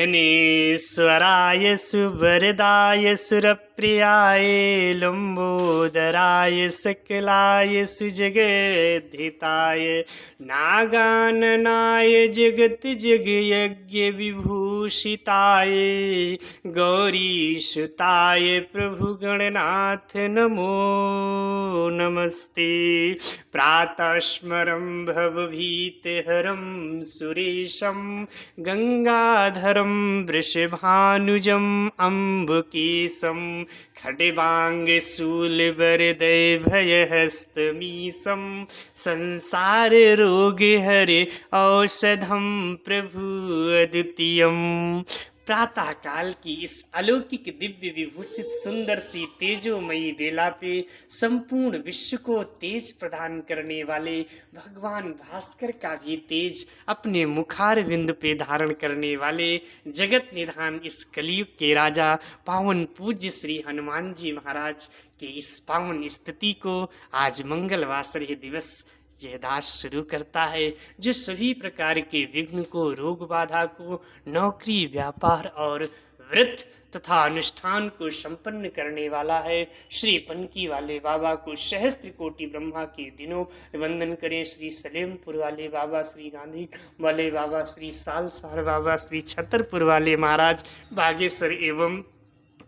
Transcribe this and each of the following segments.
विघ्नेश्वराय सुवरदाय सुरप्रियाय लंबोदराय सकलाय सुजगद्धिताय नागाननाय जगत जगयज्ञ विभूषिताय गौरीसुताय प्रभुगणनाथ नमो नमस्ते। प्रातः स्मरं भवभीतिहरं सुरेशं गंगाधरं वृषभानुजम् अम्बुकेशं खड्वांगशूलवरदैर्भयहस्तमीशं संसाररोगहरे औषधं प्रभु अद्वितीयम्। प्रातः काल की इस अलौकिक दिव्य विभूषित सुंदर सी तेजोमयी बेला पे संपूर्ण विश्व को तेज प्रदान करने वाले भगवान भास्कर का भी तेज अपने मुखारविंद पे धारण करने वाले जगत निधान इस कलयुग के राजा पावन पूज्य श्री हनुमान जी महाराज के इस पावन स्तुति को आज मंगलवासर दिवस यह दास शुरू करता है, जो सभी प्रकार के विघ्न को, रोग बाधा को, नौकरी, व्यापार और व्रत तथा अनुष्ठान को संपन्न करने वाला है। श्री पनकी वाले बाबा को सहस्त्र कोटि ब्रह्मा के दिनों वंदन करें। श्री सलेमपुर वाले बाबा, श्री गांधी वाले बाबा, श्री सालसार बाबा, श्री छतरपुर वाले महाराज, बागेश्वर एवं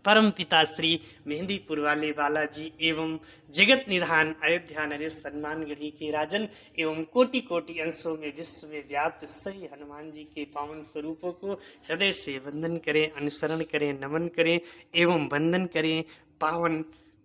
परम पिता श्री मेहंदीपुर वाले बालाजी एवं जगत निधान अयोध्या नरेश सन्मानगढ़ी के राजन एवं कोटि कोटि अंशों में विश्व में व्याप्त सभी हनुमान जी के पावन स्वरूपों को हृदय से वंदन करें, अनुसरण करें, नमन करें एवं वंदन करें। पावन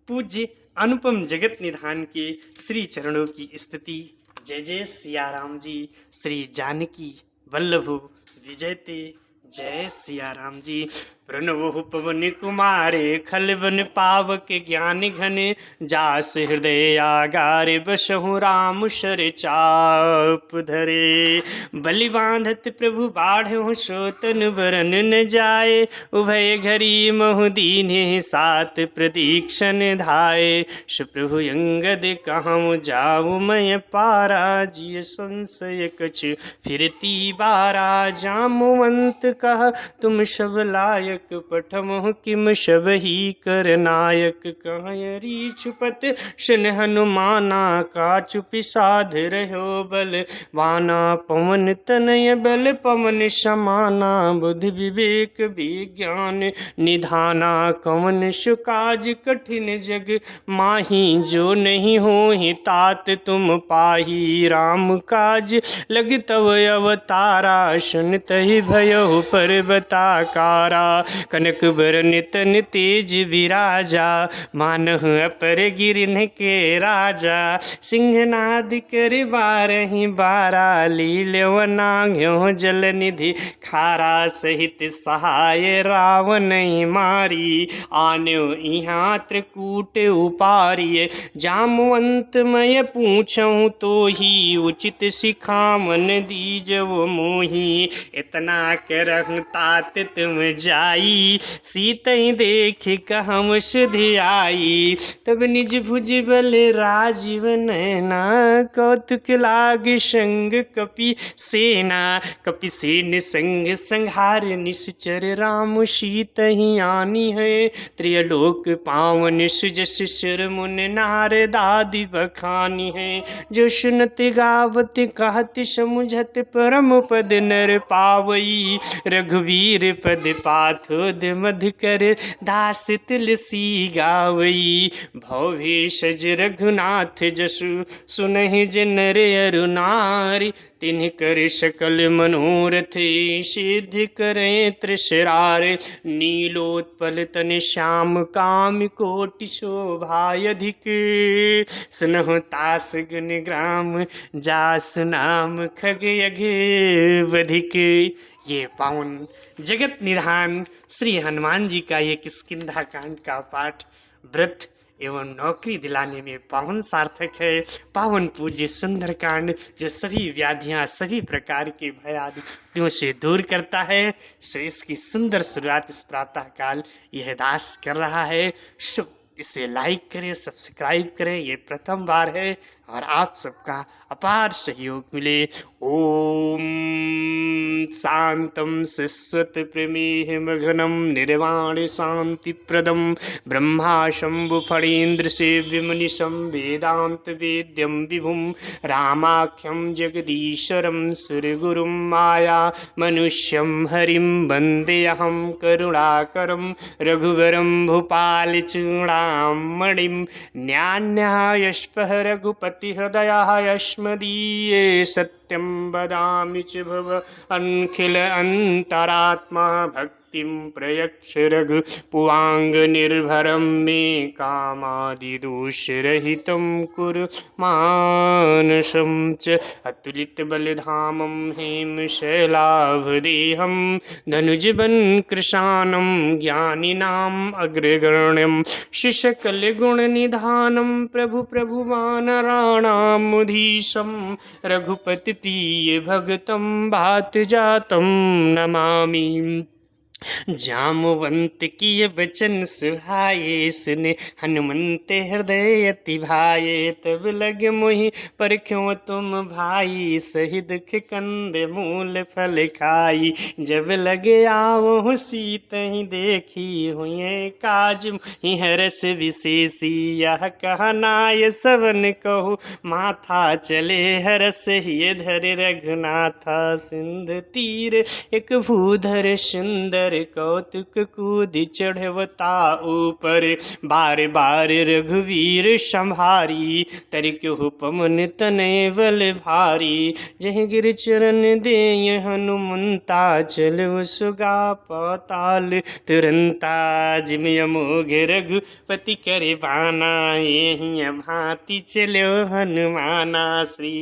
पूज्य अनुपम जगत निधान के श्री चरणों की स्तुति। जय जय सिया राम जी, श्री जानकी वल्लभो विजयते। जय सिया राम जी। प्रणवो पवन कुमारे खलवन पावक ज्ञान घन जास हृदय आगार बसहु राम शर चाप धरे। बलि बांधत प्रभु बाढ़हु सोतन बरन न जाए उभय घरी महु दीन्हे सात प्रदीक्षण धाये। सुप्रभु अंगद कहूँ जाऊँ मैं पारा जिय संशय कछ फिरती बारा। जामवंत कह तुम सब लायक पठमु किम शबही कर नायक। कहरी छुपत शन हनुमाना का चुपि साध रहो बल वाना। पवन तनय बल पवन समाना बुद्धि विवेक विज्ञान निधाना। कवन सुकाज कठिन जग माही जो नहीं होहि तात तुम पाही। राम काज लग तव अवतारा सुनतहि भयउ पर्वताकारा। कनक बरन तन तेज विराजा मानहु अपर गिरिन के राजा। सिंहनाद कर बारहि बारा लीलवना घ्यों जल निधि खारा। सहित सहाय रावण मारी आन्यो इहाँ त्रिकूट उपारिय। जामवंत मैं पूछूं तो ही उचित सिखावन दीजव मोही। इतना करहु तात तुम जाई सीतहि देख कहम सुधि आई। तब निज भुज बल राजीव नैना कौतुक लाग संग कपि सेना। कपि सेन संग संहार निश्चर राम सीतहि आनी है। त्रियलोक पावन सुजस सुर मुन नारदादि बखानी है। जो सुनत गावत कहत समुझत परम पद नर पावई। रघुवीर पद पाथोद मधुकर दास तुलसी गावई। भवेशज रघुनाथ जसु सुनहि जनर अरु नारी। तिन्ह कर सकल मनोरथ सिद्ध करें त्रिशरार। नीलोत्पल तन श्याम काम कोटि शोभायधिक। सुनहु तास गुण ग्राम जासु नाम खग यज्ञ वधिक। ये पावन जगत निधान श्री हनुमान जी का ये किष्किंधा कांड का पाठ व्रत एवं नौकरी दिलाने में पावन सार्थक है। पावन पूज्य सुंदरकांड जो सभी व्याधियां, सभी प्रकार के भय आदियों से दूर करता है। सो इसकी सुंदर शुरुआत इस प्रातः काल यह दास कर रहा है। शुभ, इसे लाइक करें, सब्सक्राइब करें। ये प्रथम बार है और आप सबका अपार सहयोग मिले। ओम शांतं शिश्वत प्रमेह मघनम निर्वाण शांति प्रदम ब्रह्मा शंभु फणीन्द्र सेव्यमुनिशं वेदांत वेद्यं विभुं रामाख्यं जगदीश्वरं सुरगुरुं माया मनुष्यं हरिं वन्देऽहं करुणाकरं रघुवरं भूपालचूडामणिं न्यान्यायश्वः रघुपतिहृदयः यस्मदीये सत्यं वदामि च भव अखिल अन्तरात्मा भक्तिं प्रयच्छ रघुपुवाङ्ग निर्भरं मे कामादिदोषरहितं कुरु मानसं च अतुलितबलधामं हेमशैलाभदेहं धनुजबन कृशानं ज्ञानिनाम् अग्रगण्यं शिशकलगुणनिधानं प्रभु प्रभुवानराणामुधीशं रघुपतिप्रिय भगतं भातजातं नमामि। जामवंत किए बचन सुहाए सुने हनुमंत हृदय अति भाए तब लग मोहि परख्यों तुम भाई सही दुख कंद मूल फल खाई जब लगे आओ सीत ही देखी हुए काज ही हरस विशेषी यह कहनाय सवन कहो माथा चले हरस ही धर रघुनाथा सिंध तीर एक भूधर सुंदर कौतुक कूद चढ़वता ऊपर बार बार रघुवीर संभारी तरक्यो पवन तने बल भारी जह गिर चरण दे हनुमंता चलो सुगा पाताल तुरंता जिम अमोघ रघुपति करे बाना यही भांति चलो हनुमाना। श्री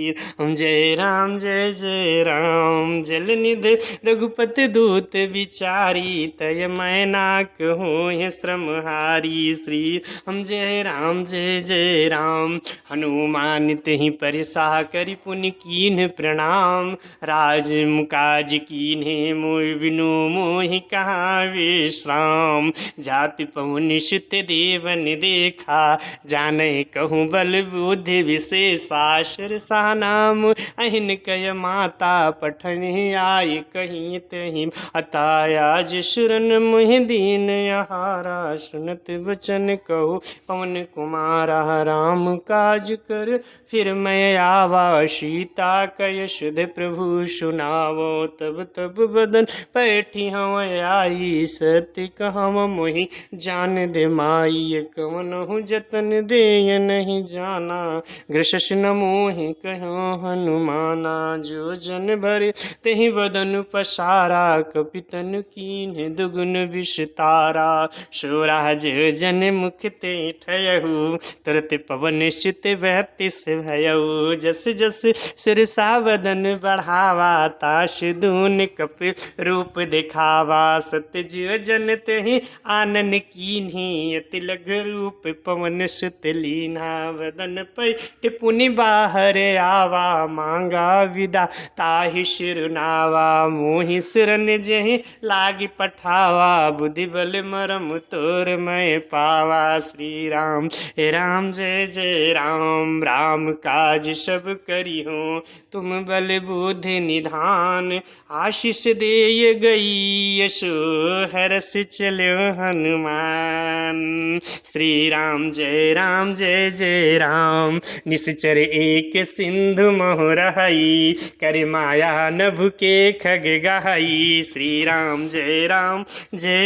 राम जय जय राम जल निधि रघुपति दूत विचारी तय मैना कहो श्रमहारी। श्री राम जय जय राम हनुमान तेहि परिसाह करि पुनि कीन्ह प्रणाम राज मुकाज कीन्हे मोहि बिनु मोहि कहाँ विश्राम जाति पवन सुत देवन देखा जाने कहूँ बल बुद्धि विशेषा शिरसा नाम अहिन कय माता पठन आय कहीं तहीं अताया शरण मुहि दीन यहारा सुनत वचन कहो पवन कुमारा राम काज कर फिर मैं आवा सीता कय शुद्ध प्रभु सुनावो तब तब बदन पैठी हम आई सत्य कहम मोहि जान दे माई कवन हूँ जतन दे नहीं जाना ग्रसस न मोहि कहो हनुमाना जो जन भरे तेहि बदन पसारा कपितन कीन्ह दुगुन विषतारा सुराज जन मुख ते ठयहु तुरत पवन सुत बहतिस भयउ जस जस सिरसा बदन बढ़ावा ताश दून कप रूप दिखावा सत्य जन तेहि आनन कीन्ही अति लघ रूप पवन सुत लीना वदन पै पुनि बाहर आवा मांगा विदा ताहि शिरुनावा मोहि सिरन जहि लागी पठावा बुद्धि बल मरम तोर मैं पावा। श्री राम जय जय राम राम काज सब करी हो तुम बल बुद्धि निधान आशीष दे गई यशो हरस चलो हनुमान। श्री राम जय जय राम निश्चर एक सिंधु मोह रही कर माया नभ के खग गहाई। श्री राम जय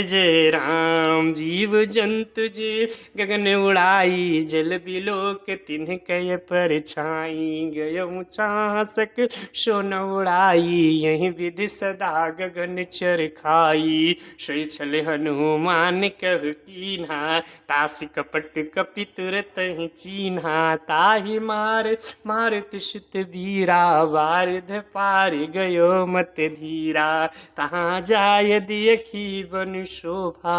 जय राम जीव जंतु जे गगन उड़ाई जल बिलोक तिन्ह कय पर छाई गयऊँ चासक सोन उड़ाई यही विधि सदा गगन चर खाई। सोई छल हनुमान कह कीन्हा तास कपट कपि तुरत ही चीन्हा ताहि मारत सुत वीरा बारिध पार गयो मत धीरा तहाँ जाय देखी बन शोभा,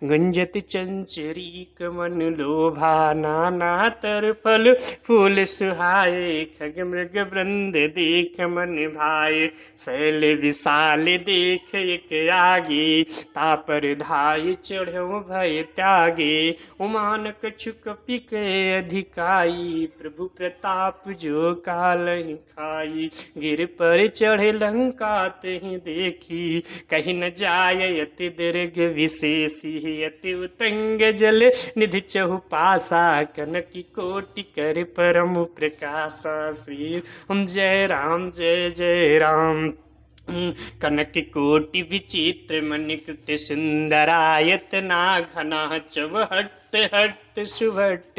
गंजत चंचरीक मन लोभा। नाना तर फल फूल सुहाए, खग मृग वृंद देख मन भाए। शैल विशाल देख एक आगे, तापर धाय चढ़ो भय त्यागे। उमान कछु कपि के अधिकाई, प्रभु प्रताप जो कालहि खाई। गिर पर चढ़े लंका तेहि देखी, कहीं न जाय अति दीर्घ विशेषी। अति उत्तंग जल निधि चहुपासा, कनक कोटि कर परम प्रकाशा। श्री जय राम जय जय राम। कनक कोटि विचित्र मणिकृत सुंदरायत ना घना चवहट हट सुभट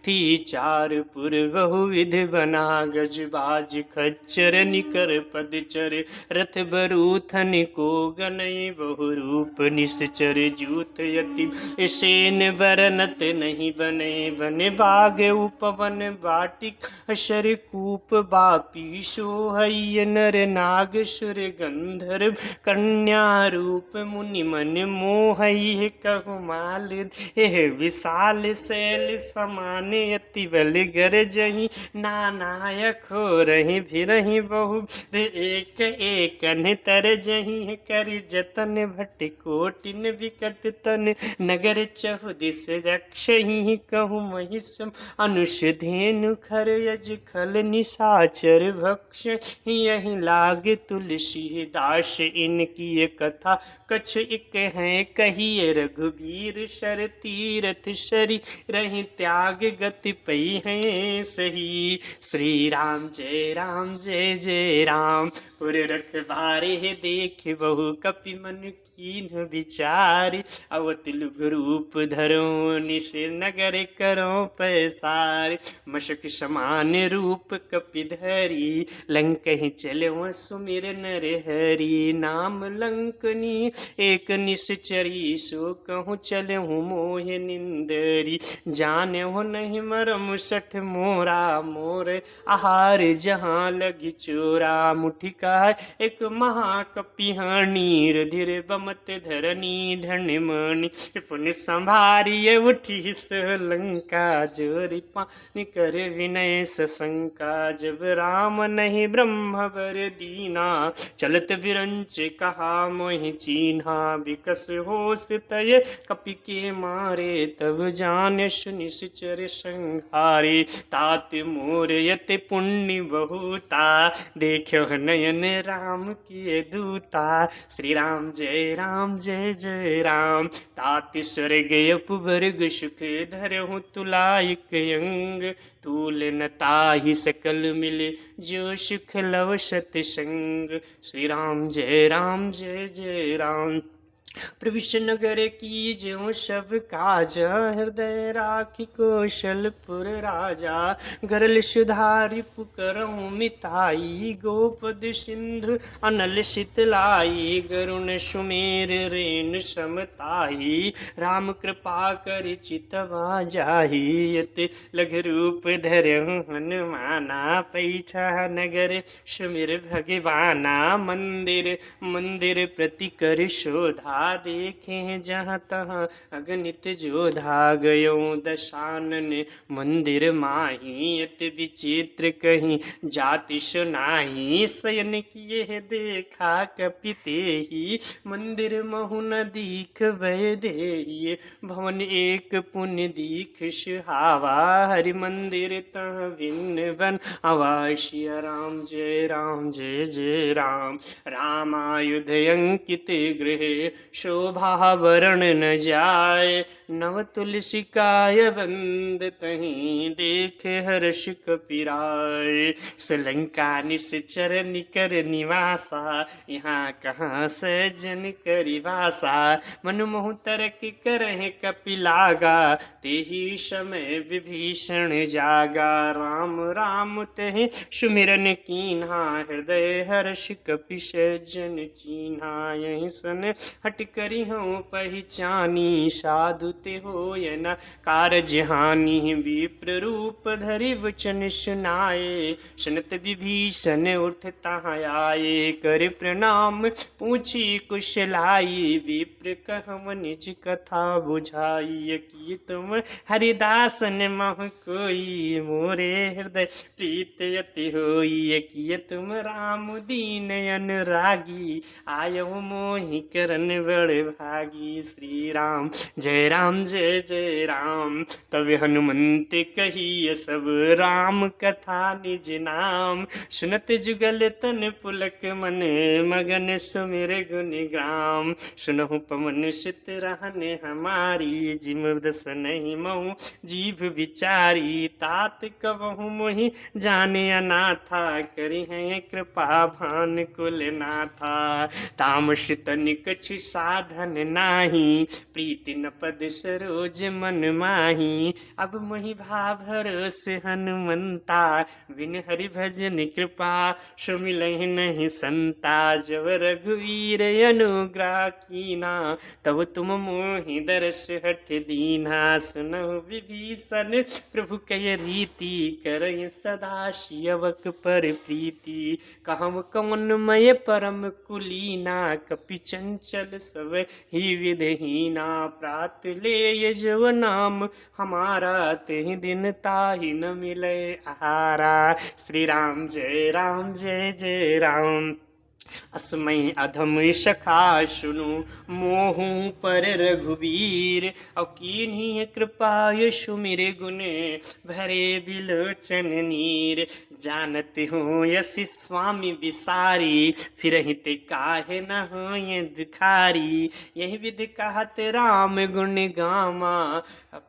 थी। चार पुर बहुविध बना, गजबाज खच्चर निकर पदचर। रथ बरूथन को गनई बहुरूप निश्चर। जूत यति सेन बरनत नहीं बने, बन बाग उपवन बाटिक शर कूप बापी। सोहय नर नाग सुर गंधर्व, कन्या रूप मुनि मन मोहई। कहु माल हे विशाल शैल समान, अति बल गरजहि नानायक हो रही। फिरहि बहु एक एक तरजहि, करि जतन भट कोटिन विकट तन। नगर चहुदिस रक्षहि, कहु महिष अनुष धेनु खर यज खल निशाचर भक्ष। यही लाग तुलसी दास, इनकी कथा कछ इक हैं कहिए। रघुबीर शर तीरथ शरी, रही त्याग गति पई हैं सही। श्री राम जय जय राम। पुर रखबारे देख बहु कपि मन कीन विचारी। अवति लुग रूप धरो निश नगर करो पैसार। मशक समान रूप कपि धरी, लंकहि चलो सुमिर नर हरि। नाम लंकनी एक निश्चरी, सो कहूँ चलहु मोह निंदरी। जानहु नहीं मरम सठ मोरा, मोर आहार जहाँ लगी चोरा। मुठिका एक महाकपिहानी, रुधिर बमत धरनी धन मणि। पुन संभारिय उठी लंका, जोरि पानि कर विनय सशंका। जब राम नहीं ब्रह्म वर दीना, चलत विरंच कहा मोहि चीन्हा। विकस होश तय कपि के मारे, तब जान निश्चर संहारे। तात मोर यति पुण्य बहुता, देखो नयन राम किए दूता। श्री राम जय जय राम। तात स्वर्ग अपवर्ग सुख, धरहु तुलायक अंग। तूल न ताहि सकल मिले, जो सुख लव सतसंग। श्री राम जय जय राम। प्रविश नगर की ज्यों सब काज, हृदय राखि कौशलपुर राजा। गरल सुधारि पुकरहु मिताई, गोपद सिंधु अनल शीतलाई। गरुण सुमेर रेन समताई, राम कृपा कर चितवा जाहि। यति लघु रूप धरहु हनुमाना, पैठा नगर सुमिर भगवाना। मंदिर मंदिर प्रति कर शोधा, देखे जहाँ तहाँ अगणित जोधा। गयो दशानन मंदिर माही, अति विचित्र कहीं जाति सुनाही। शयन किए देखा कपि तेहि, मंदिर महु न दीख भय देहि। भवन एक पुण्य दीख सुहावा, हरि मंदिर तह भिन्न बन अवासिया। राम जय जय राम। रामायुध अंकित गृह, शोभा वरण न जाय। नव तुलसी काय बंद, तहीं देख हर्ष कपिराय। श्रीलंका निश्चर निकर निवासा, यहाँ कहाँ सज्जन करिवासा। मनु मोहु तरक करहि कपि लागा, तेहि समय विभीषण जागा। राम राम तेहि सुमिरन कीन्हा, हृदय हर्ष कपि सज्जन चीन्हा। यही सन हट कर करिहूँ पहचानी, साधु ते होय न कारज हानि। विप्र रूप धरि वचन सुनाए, सुनत विभीषण उठ तहाँ आए। कर प्रणाम पूछी कुशलाई, विप्र कहम निज कथा बुझाई। की तुम हरिदासन मह कोई, मोरे हृदय प्रीत अति होई। किए तुम राम दीन अनुरागी, आयो मोहि करन बड़ भागी। श्री राम जय जय राम, तब हनुमंत कही सब राम कथा निज नाम। सुनत जुगल तन पुलक मन, मगन सुमिर गुण ग्राम। सुनहु पवन सुत रहने हमारी, जिम दसनहि महु जीभ विचारी। तात कबहु मोहि जाने अनाथा, करि हैं कृपा भान कुल नाथा। तामस तनिक छु साधन नाही, प्रीति न पद सरोज मन माही। अब मोहि भा भरोस हनुमंता, बिन हरि भजन कृपा सो मिलहि नहीं संता। जब रघुवीर अनुग्रह कीना, तब तुम मोहि दर्श हठ दीना। सुनहु विभीषण प्रभु कय रीति, करहि सदा सियवक पर प्रीति। कहम कवन मय परम कुलीना, कपि चंचल सब ही विधहीना। प्रात ले जव नाम हमारा, तेहि दिन ताहि न मिले आहारा। श्री राम जय जय राम, अस्मै अधम सखा सुनु, मोहु पर रघुवीर। और कीन्ही कृपा यशु मेरे गुण, भरे बिलोचन नीर। जानत हो यसी स्वामी विसारी, फिरहि ते काहे न होय दुखारी। यही विधि कहत राम गुण गामा,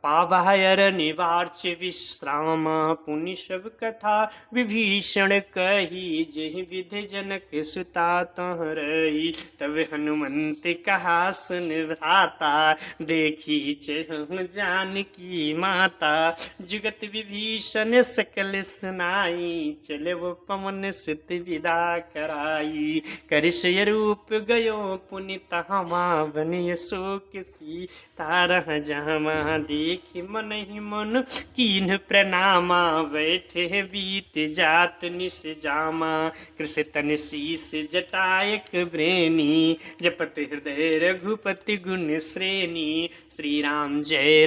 पावहर निवार्च विश्रामा। पुनि सब कथा विभीषण कही, जहि विधि जनक सुता तह रही। तब हनुमंत कहा सुन भ्राता, देखी चहु जानकी माता। जुगत विभीषण सकल सुनाई, चले वो पवन सुत विदा कराई। करशय रूप गयो पुनि तहाँ, बनिय शोक सीता रह जामा। देखि मन ही मन कीन्ह प्रणामा, बैठे बीत जात निस जामा। कृष तन शीस जटायक ब्रेनी, जपत हृदय रघुपति गुण श्रेणी। श्री राम जय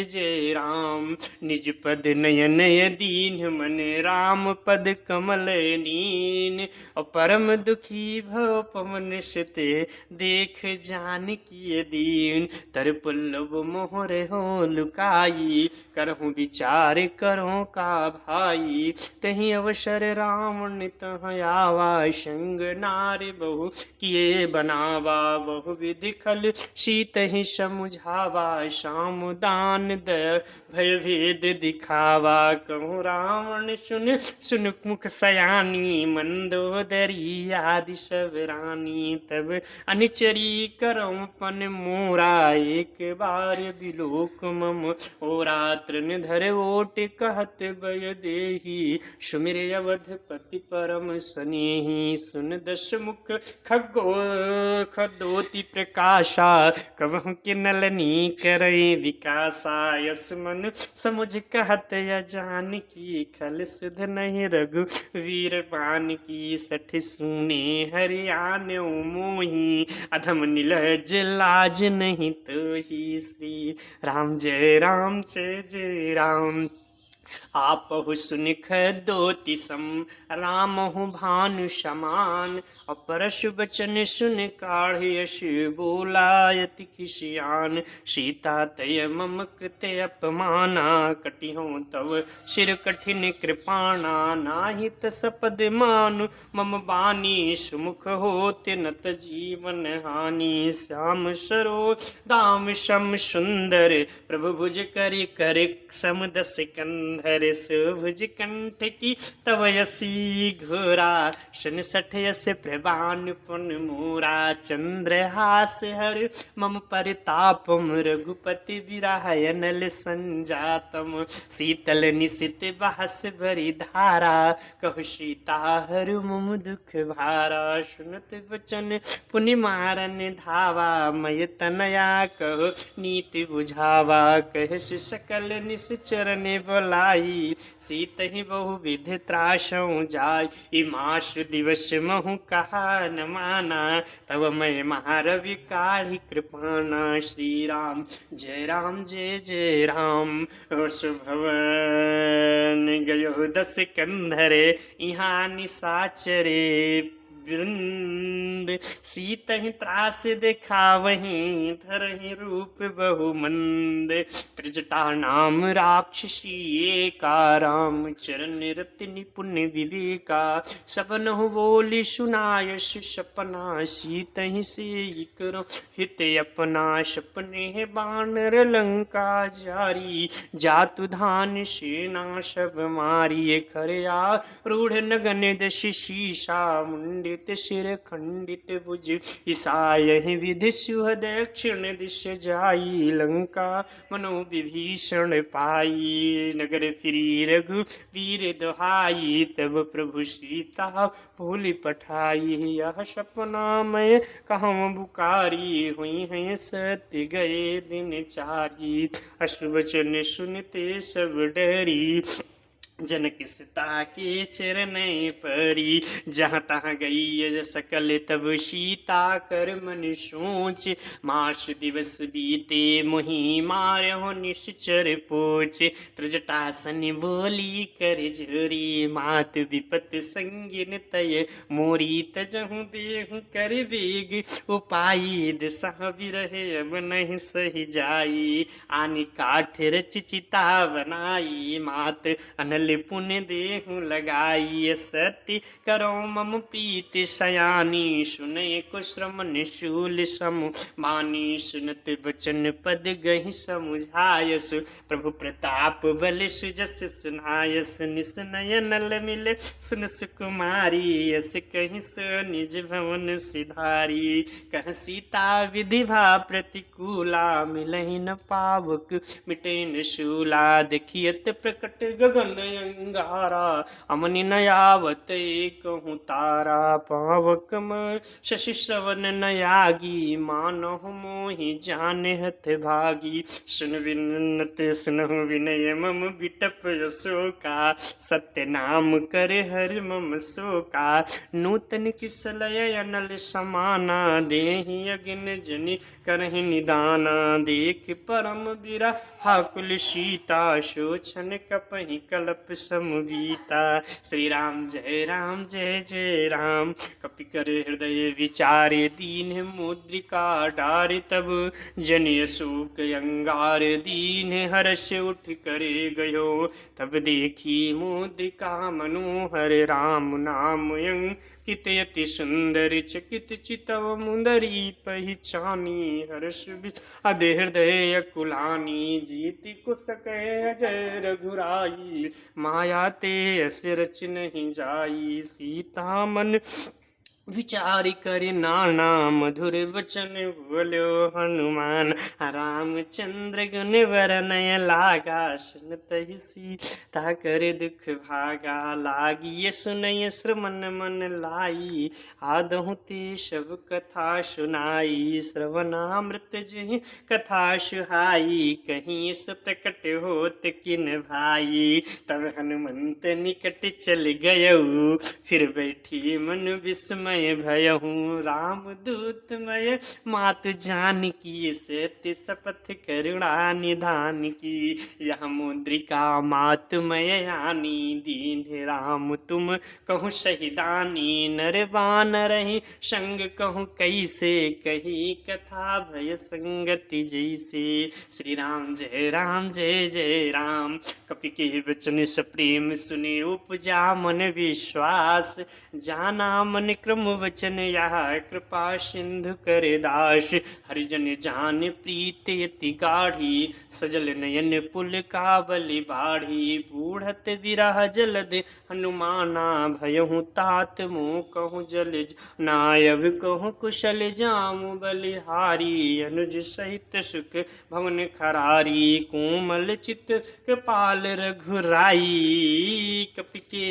जय राम, निज पद नयन दीन मन। राम पद कमल नीन, और परम दुखी भव पवन सुत। देख जानकी दीन, तर पुल्लव मोहर हो लुकाई। करहु विचार करो का भाई, तही अवसर रावण तह आवा। संग नारी बहु किए बनावा, बहु विधि खल सीतहि समुझावा। साम दान दय भय भेद दिखावा, कहूँ रावण सुन सुन मुख सयानी। मंदोदरी आदि सब रानी, तब अनुचरी करऊँ पन मोरा। एक बार बिलोक मम ओरा, तृण धर ओट कहत बय देही। सुमिर अवधपति परम सनेही, सुन दश मुख खदोति प्रकाशा। कबहु के नलनी करई विकासा, यस मन समुझ कहत जानकी। खल सुध नहीं रघुवीर बान की, सठ सुने हरियाण्यो मोही। अधम नीलज लाज नहीं तोही। श्री राम जय जय राम, आपहु सुनि खदोति सम। रामहु भानु समान, अपरशु बचन सुन काढ़ यश। बोलायति खिसियान, सीता तय मम कृते अपमाना। कटिहु तव सिर कठिन कृपाणा, नाहित सपद मानु मम बानी। सुमुख होते नत जीवन हानि, श्याम सरो दाम सम सुंदर। प्रभु भुज करि कर सम दस कंद। कंधर सुभुज कंठ की तव यसी घोरा 67 यस प्रभान पुन मोरा चंद्रहास हर मम परितापम रघुपति विराय नल संजातम शीतल निशित बहस भरी धारा कहु सीता हरु मम दुख भारा सुनत बचन पुनि मारन धावा मय तनया कहो नीति बुझावा कह सकल निश्चरण बोलाई सीत ही बहु विध त्रासों जाय इमास दिवस महु कहा न माना तब मैं महारवि काढ़ी कृपाना श्री राम जय जय राम भवन गयो 10 कंधरे यहाँ निशाचरे वृंद सीत ही त्रास देखा वहीं धरहि रूप बहु मंद त्रिजटा नाम राक्षसी एका राम चरण रति निपुण विवेका सबन बोली सुनाय सपना सीत ही से करो हित अपना सपने बानर लंका जारी जातु धान सेना सब मारी खरया रूढ़ नगन दशि शीशा मुंडित शिर खंडित भुज ईसाय विधि सुह दक्षिण दिश जाई लंका मनो विभीषण पाई नगर फिरी रघु वीर दुहाई तब प्रभु सीता भूलि पठाई यह सपना मैं कहूँ बुकारी हुई है सत्य गए दिन चारी अश्वचन सुनते सब डरी जनक सीता के चरण परी जहाँ तहाँ गई सकल तब सीता कर मन सोच मास दिवस बीते मुहि मार्यो निश्चर पोच त्रिजटासन बोली कर जोरी मात विपत संगिन तय मोरी तजहु देहु कर वेग उपाई दुसह बिरहे अब नहीं सही जाई आनि काठ रच चिता बनाई मात अनल पुण्य देहु लगाई सती करो मम प्रीति सयानी सुनय कुश्रम निशूल समु मानी सुनत बचन पद गहि समुझायस प्रभु प्रताप बल सुजस सुनायस निस नयनल मिले सुन सुकुमारी यस कहि सो निज भवन सिधारी कह सीता विधि भा प्रतिकूला मिलहि न पावक मिटे न शूला देखियत प्रकट गगन अंगारा अमनि नयावत कहूँ तारा पावकम शशि श्रवण नयागी मानहु मोहि जाने हथ भागी सुन विनत सुनहु विनय मम बिटप यशोका सत्य नाम कर हर मम शोका नूतन किसलय अनल समाना देहि अगिन जनि करहि निदाना देख परम बिरा हाकुल सीता शोचन कपहि कल्प समवीता श्री राम जय जय राम कपि कर हृदय विचारे दीन मुद्रिका डार तब जनिय शोक अंगार दीन हर्ष उठ करे गयो तब देखी मुद्रिका मनोहर राम नाम कित अति सुंदर चकित चितव मुंदरी पहचानी हर्ष अध हृदय कुलानी जीति कुसकै अजय रघुराई माया ते अस रच नहीं जाई सीता मन विचार कर नाना मधुर वचन बोलो हनुमान रामचंद्र गुण वरनय लागा सुनत ही सीता कर दुख भागा लागी सुनय श्रवण मन लाई आदहु ते सब कथा सुनाई श्रवणामृत जहि कथा सुहाई कहीं सो प्रकट होत किन भाई तब हनुमंत निकट चल गयऊ फिर बैठी मन विस्मय भयहूँ राम दूतमय मातु जानकी सत्य शपथ करुणा निधान की यह मुद्रिका मातुमय यानी दीन राम तुम कहूँ शहीदानी नर बान रही संग कहूँ कैसे कही कथा भय संगति जैसे श्री राम जय राम कपि के वचन सप्रेम सुने उपजा मन विश्वास जाना मन क्रम मम वचन यह कृपा सिंधु कर दास। हरिजन जान प्रीत यति गाढ़ी सजल नयन पुल कावली बाढ़ी। बूढ़त विरह जलद हनुमाना भयहु तात मुँह कहूँ जल नायब कहूँ कुशल जामु बलिहारी। अनुज सहित सुख भवन खरारी कोमल चित कृपाल रघुराई। कपि के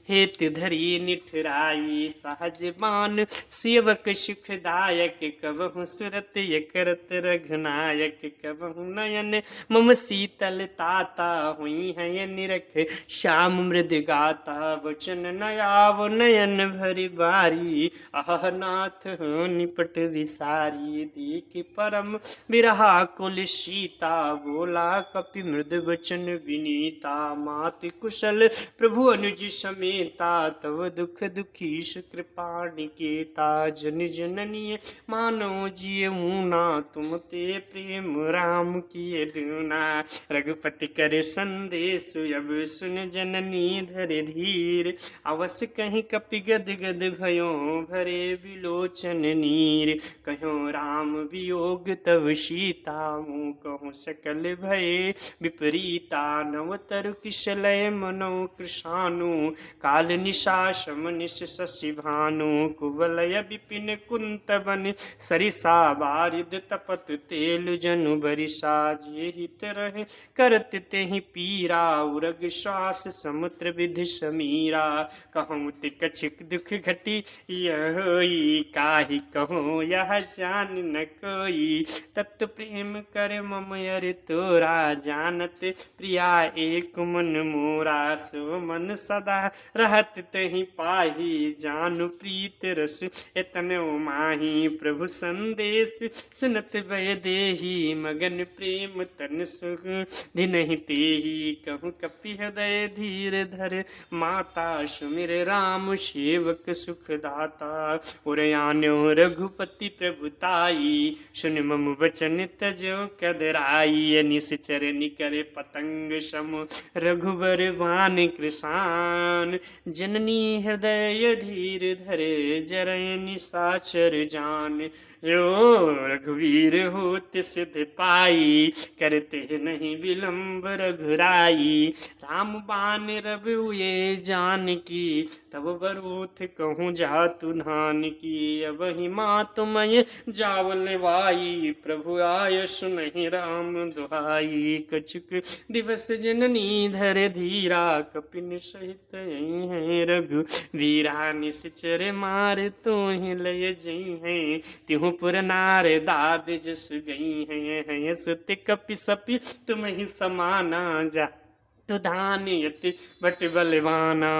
हेत धरी निठराई सहज मान सेवक सुखदायक। कबहु सुरत यकरत रघुनायक कबहु नयन मम शीतल ताता। हुई है निरख श्याम मृद गाता वचन नयाव नयन भरि बारी। अह नाथ हो निपट विसारी देख परम बिरहा कुल सीता। बोला कपि मृद वचन विनीता मात कुशल प्रभु अनुज समेता। तव दुख दुखी कृपा निकेता जन जननी मानो जिय मुना। तुम ते प्रेम राम किए दूना रघुपति कर संदेश अब सुन जननी धर धीर। अवश्य कहीं कपि गद गद भयो भरे विलोचन नीर। कहो राम वियोग तव सीता मुँह कहूँ सकल भय विपरीता। नव तरु किशलय मनो कृषानु काल निशा शम निश शशि भानु। कुवलय विपिन कुंत बन सरिसा बारिद तपत तेल जनु बरिसा। जे हित रहे करत तेहि पीरा उरग श्वास समुद्र विधि समीरा। कहूँ ते कछुक दुख घटी यह होई काहि कहूँ यह जान न कोई। तत्व प्रेम कर मम अर तोरा जानत प्रिया एक मन मोरा। सो मन सदा रहत तहि पाही जानु प्रीत रस एतन माही। प्रभु संदेश सुनत भय देही मगन प्रेम तन सुख दिनहि तेहि। कहूँ कपि हृदय धीर धर माता सुमिर राम सेवक सुख दाता। उरयान्यो रघुपति प्रभुताई सुन मम वचन तजो कदराई। निश्चर निकर पतंग सम रघुबर बान कृसान। जननी हृदय धीर धरे जरय निशाचर जान। जो रघुवीर होत सिद्ध पाई करते नहीं विलंब रघुराई। राम बान रब हुए जान की तब वरूथ कहूँ जातु धान की। अब ही मातुमय जावल वाई प्रभु आय सुनहि राम दुहाई। कछुक दिवस जननी धर धीरा कपिन सहित यही है रघु वीरा। निश्चर मार तो ही लय जई है तिहु पुर नार दाद जस गई है। सुत कपि सपि तुम ही समाना जा तु धान यति बट बलवाना।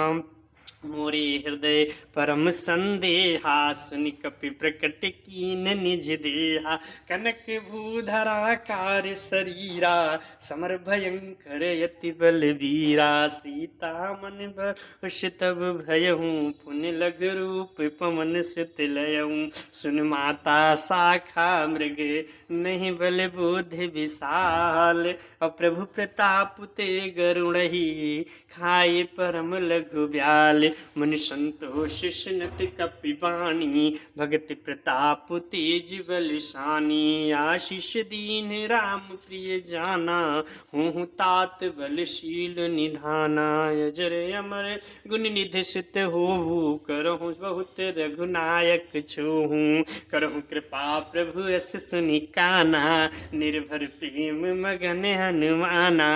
मोरे हृदय परम संदेहा सुनि कपि प्रकट कीन निज देहा। कनक भूधरा कार शरीरा समर भयंकर यति बलवीरा। सीता मन बश तब भयहूँ पुण्य लग रूप पवन सुत लयहूँ। सुन माता शाखा मृग नहीं बल बुद्धि विशाल। और प्रभु प्रताप ते गरुणहि खाए परम लघु ब्याल। मुनि संतोष सुनत कपि बानी भगति प्रताप तेज बलशानी। आशीष दीन राम प्रिय जाना हूँ तात बलशील निधाना। अजर अमर गुण निधि सित होहु करहु बहुत रघुनायक छोहूँ। करहु कृपा प्रभु अस सुनि काना निर्भर प्रेम मगन हनुमाना।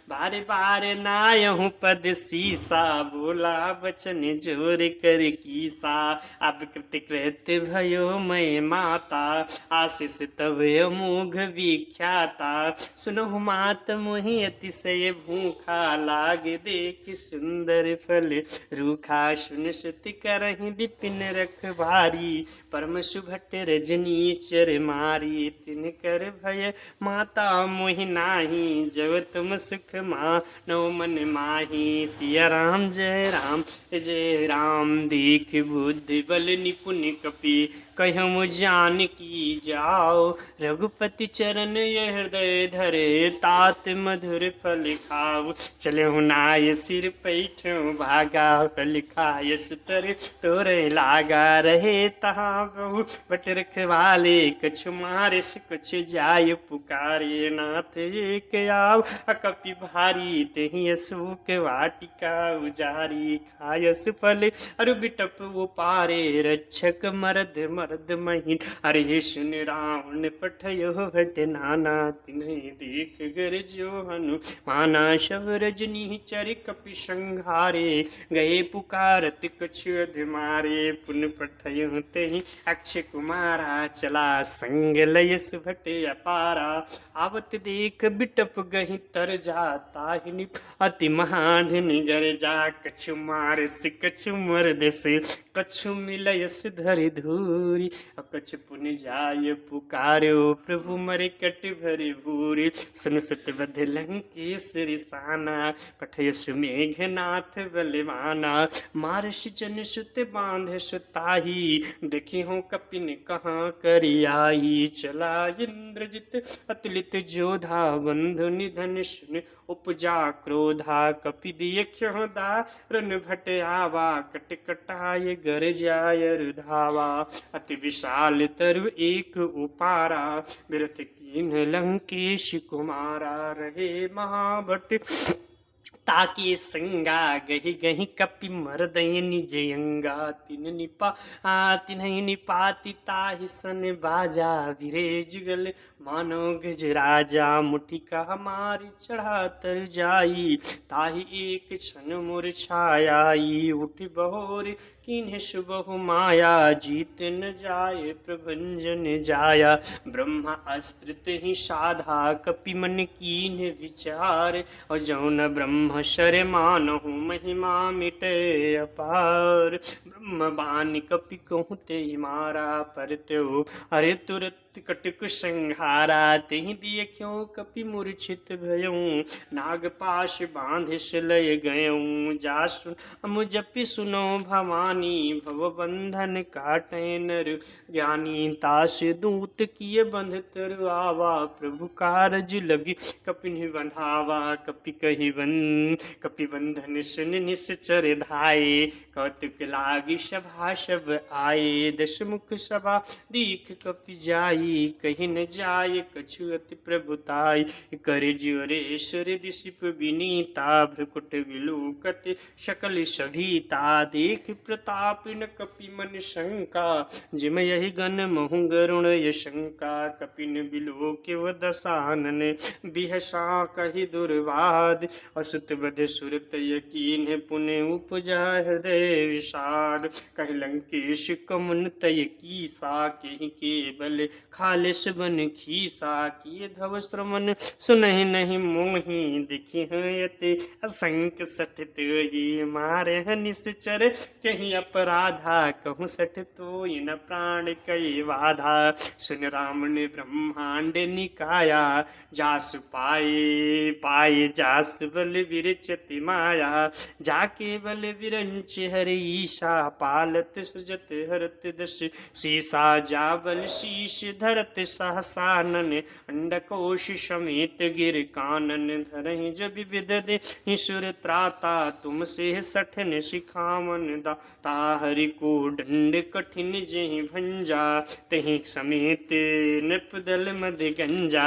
बार बार नायहु पद सीसा बोला वचन जोर कर कीसा। अब कृत कृत भयो मैं माता आशीष तब अमोघ विख्याता। सुनहु मात मोहि अतिशय भूखा लाग देख सुंदर फल रूखा। सुन सुति करहि विपिन रखवारी परम सुभट रजनी चर मारी। तिन कर भय माता मोहि नाही जब तुम सुख मानो मन माही। सिया राम जय राम जय राम। देख बुद्धि बल निपुण कपि कहूँ जान की जाओ, रघुपति चरण ये हृदय धरे, तात मधुर फल खाओ। चले नाय सिर पैठों भागा, फल खाय सुतर तोरे लागा। रहे तहाँ बहु बट रखवाले, कछु मारिस कुछ जाय पुकारे। नाथ एक आव कपि भारी, तेहि अशोक वाटिका उजारी। खायस फल अरु बिटप उपारे, रक्षक मरद मरद महीन। अरे सुन रावण पठयो भट नाना, तिन्हि देख गरजो हनुमाना। शव रजनी चर कपि संघारे, गए पुकारत कछु अधमारे। पुन पठयो तेहि अक्षय कुमारा, चला संग लय सुभट अपारा। आवत देख बिटप गहि तर जा, ताहि अति महाधन गर जा। कछु मारस कछु मरदस, कछु मिलयस धरि धूरी। कछु पुन जाय पुकार्यो, प्रभु मरे कट भरि भूरी। सुनसत बध लंकेश रिसाना, पठयसु मेघनाथ बलवाना। मारस जन सुत बांध सुताही, देखी हो कपिन कहाँ करियाई। चला इंद्रजित अतुलित जोधा, बंधु निधन सुन उपजा क्रोधा। कपि देखियो दारुण भट आवा, कट कटाय गर जाय रुधावा। अति विशाल तरु एक उपारा, बिरथ कीन्ह लंकेश कुमारा। रहे महाबट ताके संगा, गहि गहि कपि मरदय निज अंगा। तिन्हि निपाति ताहि सन बाजा, भिरे जुगल मानो गज राजा। मुठिका हमारी चढ़ा तर जाई, ताहि एक क्षण मूर्छाई। उठ बहोर किन्ह सुबहु माया, जीत न जाय प्रभंजन जाया। ब्रह्मा अस्त्र तेहि साधा, कपि मन कीन्ह विचार। और जौन ब्रह्म शर मानहु, महिमा मिटे अपार। ब्रह्म बान कपि कहूँ ते मारा, पर त्यो अरे तुरत कटक संहारा। तेहि देखियो कपि मूर्छित भयऊँ, नागपाश बांध लय गयऊँ। जासु हम जपि सुनो भवानी, भव बंधन काटै नर ज्ञानी। तास दूत किए बंध तर आवा, प्रभु कारज लगी कपिनि बंधावा। कपि बंधन सुन निश्चर धाये, कौतुक लागी सभा सब आए। दश मुख सभा दीख कपि जाई, कहीं न जाय कछु अति प्रभुताई। कर ज्वरेश्वर दिशिप विनीता, भ्रकुट विलोकत सकल सभीता। देख प्रताप न कपि मन शंका, जिम यही गण महु गरुण यशंका। कपिन बिलोक दशानन, बिहसा कहि दुर्वाद। असुत बध सुरत यकीन, पुण्य उपजा हृदय विषाद। कहि लंकेश कमुन तय कीसा, केहि केवल खालिस बन खीसा। किए धव श्रमन सुनहि नहीं मोहि, दिखि यति असंक सठ तोहि। मारे निश्चर कहीं अपराधा, कहूँ सठ तोहि न प्राण कई बाधा। सुन राम ने ब्रह्मांड निकाया, जासु पाए जासु बल विरचति माया। जाके बल विरंच हरि ईशा, पालत सृजत हरत दश शीसा। जा बल शीश धरत सहसानन, अंडकोश समेत गिर कानन। धरहि जब विदधे सुर त्राता, तुम से सठन सिखावन दाता। हरि को दंड कठिन जहि भंजा, तहि समेत नृपदल मद गंजा।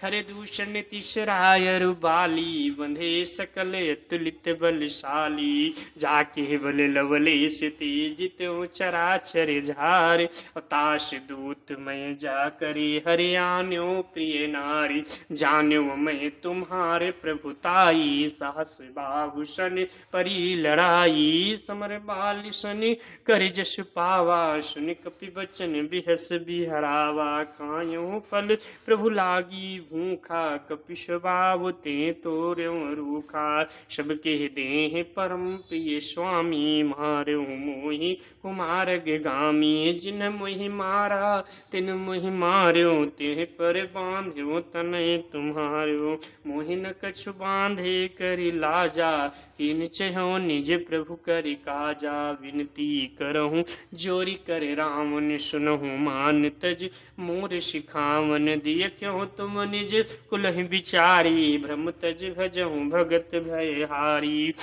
खर दूषण तिसराय रुबाली, बंधे सकल अतुलित बलशाली। जाके बल लवलेश तेज त्यों चराचर झार। ताश दूत मैं जा करी हरियाण्यो प्रिय नारी। जान्यो मैं तुम्हारे प्रभुताई, साहस बाहुसन परी लड़ाई। समर बाल सन कर जस पावा, सुन कपि बचन बिहस बिहरावा। खायो फल प्रभु लागी भूखा, कपि स्वभाव ते तोर्यों रूखा। सबके देह परम प्रिय स्वामी, मार्यो मोहि कुमार गामी। जिन मोहि मारा तिन सोहि मार्यो तेह पर बांध्यो तनय तुम्हार्यो। मोहि न कछु बांधे करि लाजा किन चहो निज प्रभु करि काजा। विनती करहु जोरी कर राम सुनहु मान तज मोर शिखावन। दिय क्यों तुम निज कुलहि बिचारी भ्रम तज भजहु भगत भय हारी।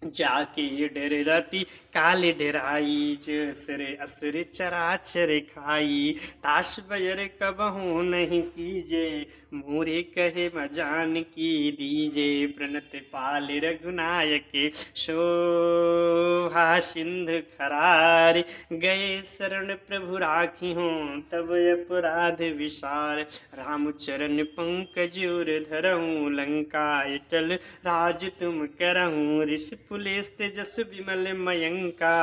जाके डर रति काल डराई जसर असर चराचर खाई। ताश बयर कबहू नहीं कीजे मोरे कहे मजान की दीजे। प्रणत पाल रघुनायक शोभा सिंधु खरार। गए शरण प्रभु राखी हूँ तब अपराध विसार। राम चरण पंकज उर धरऊँ लंका अटल राज तुम करहूँ। ऋषि पुलेस तेजस विमल मयंका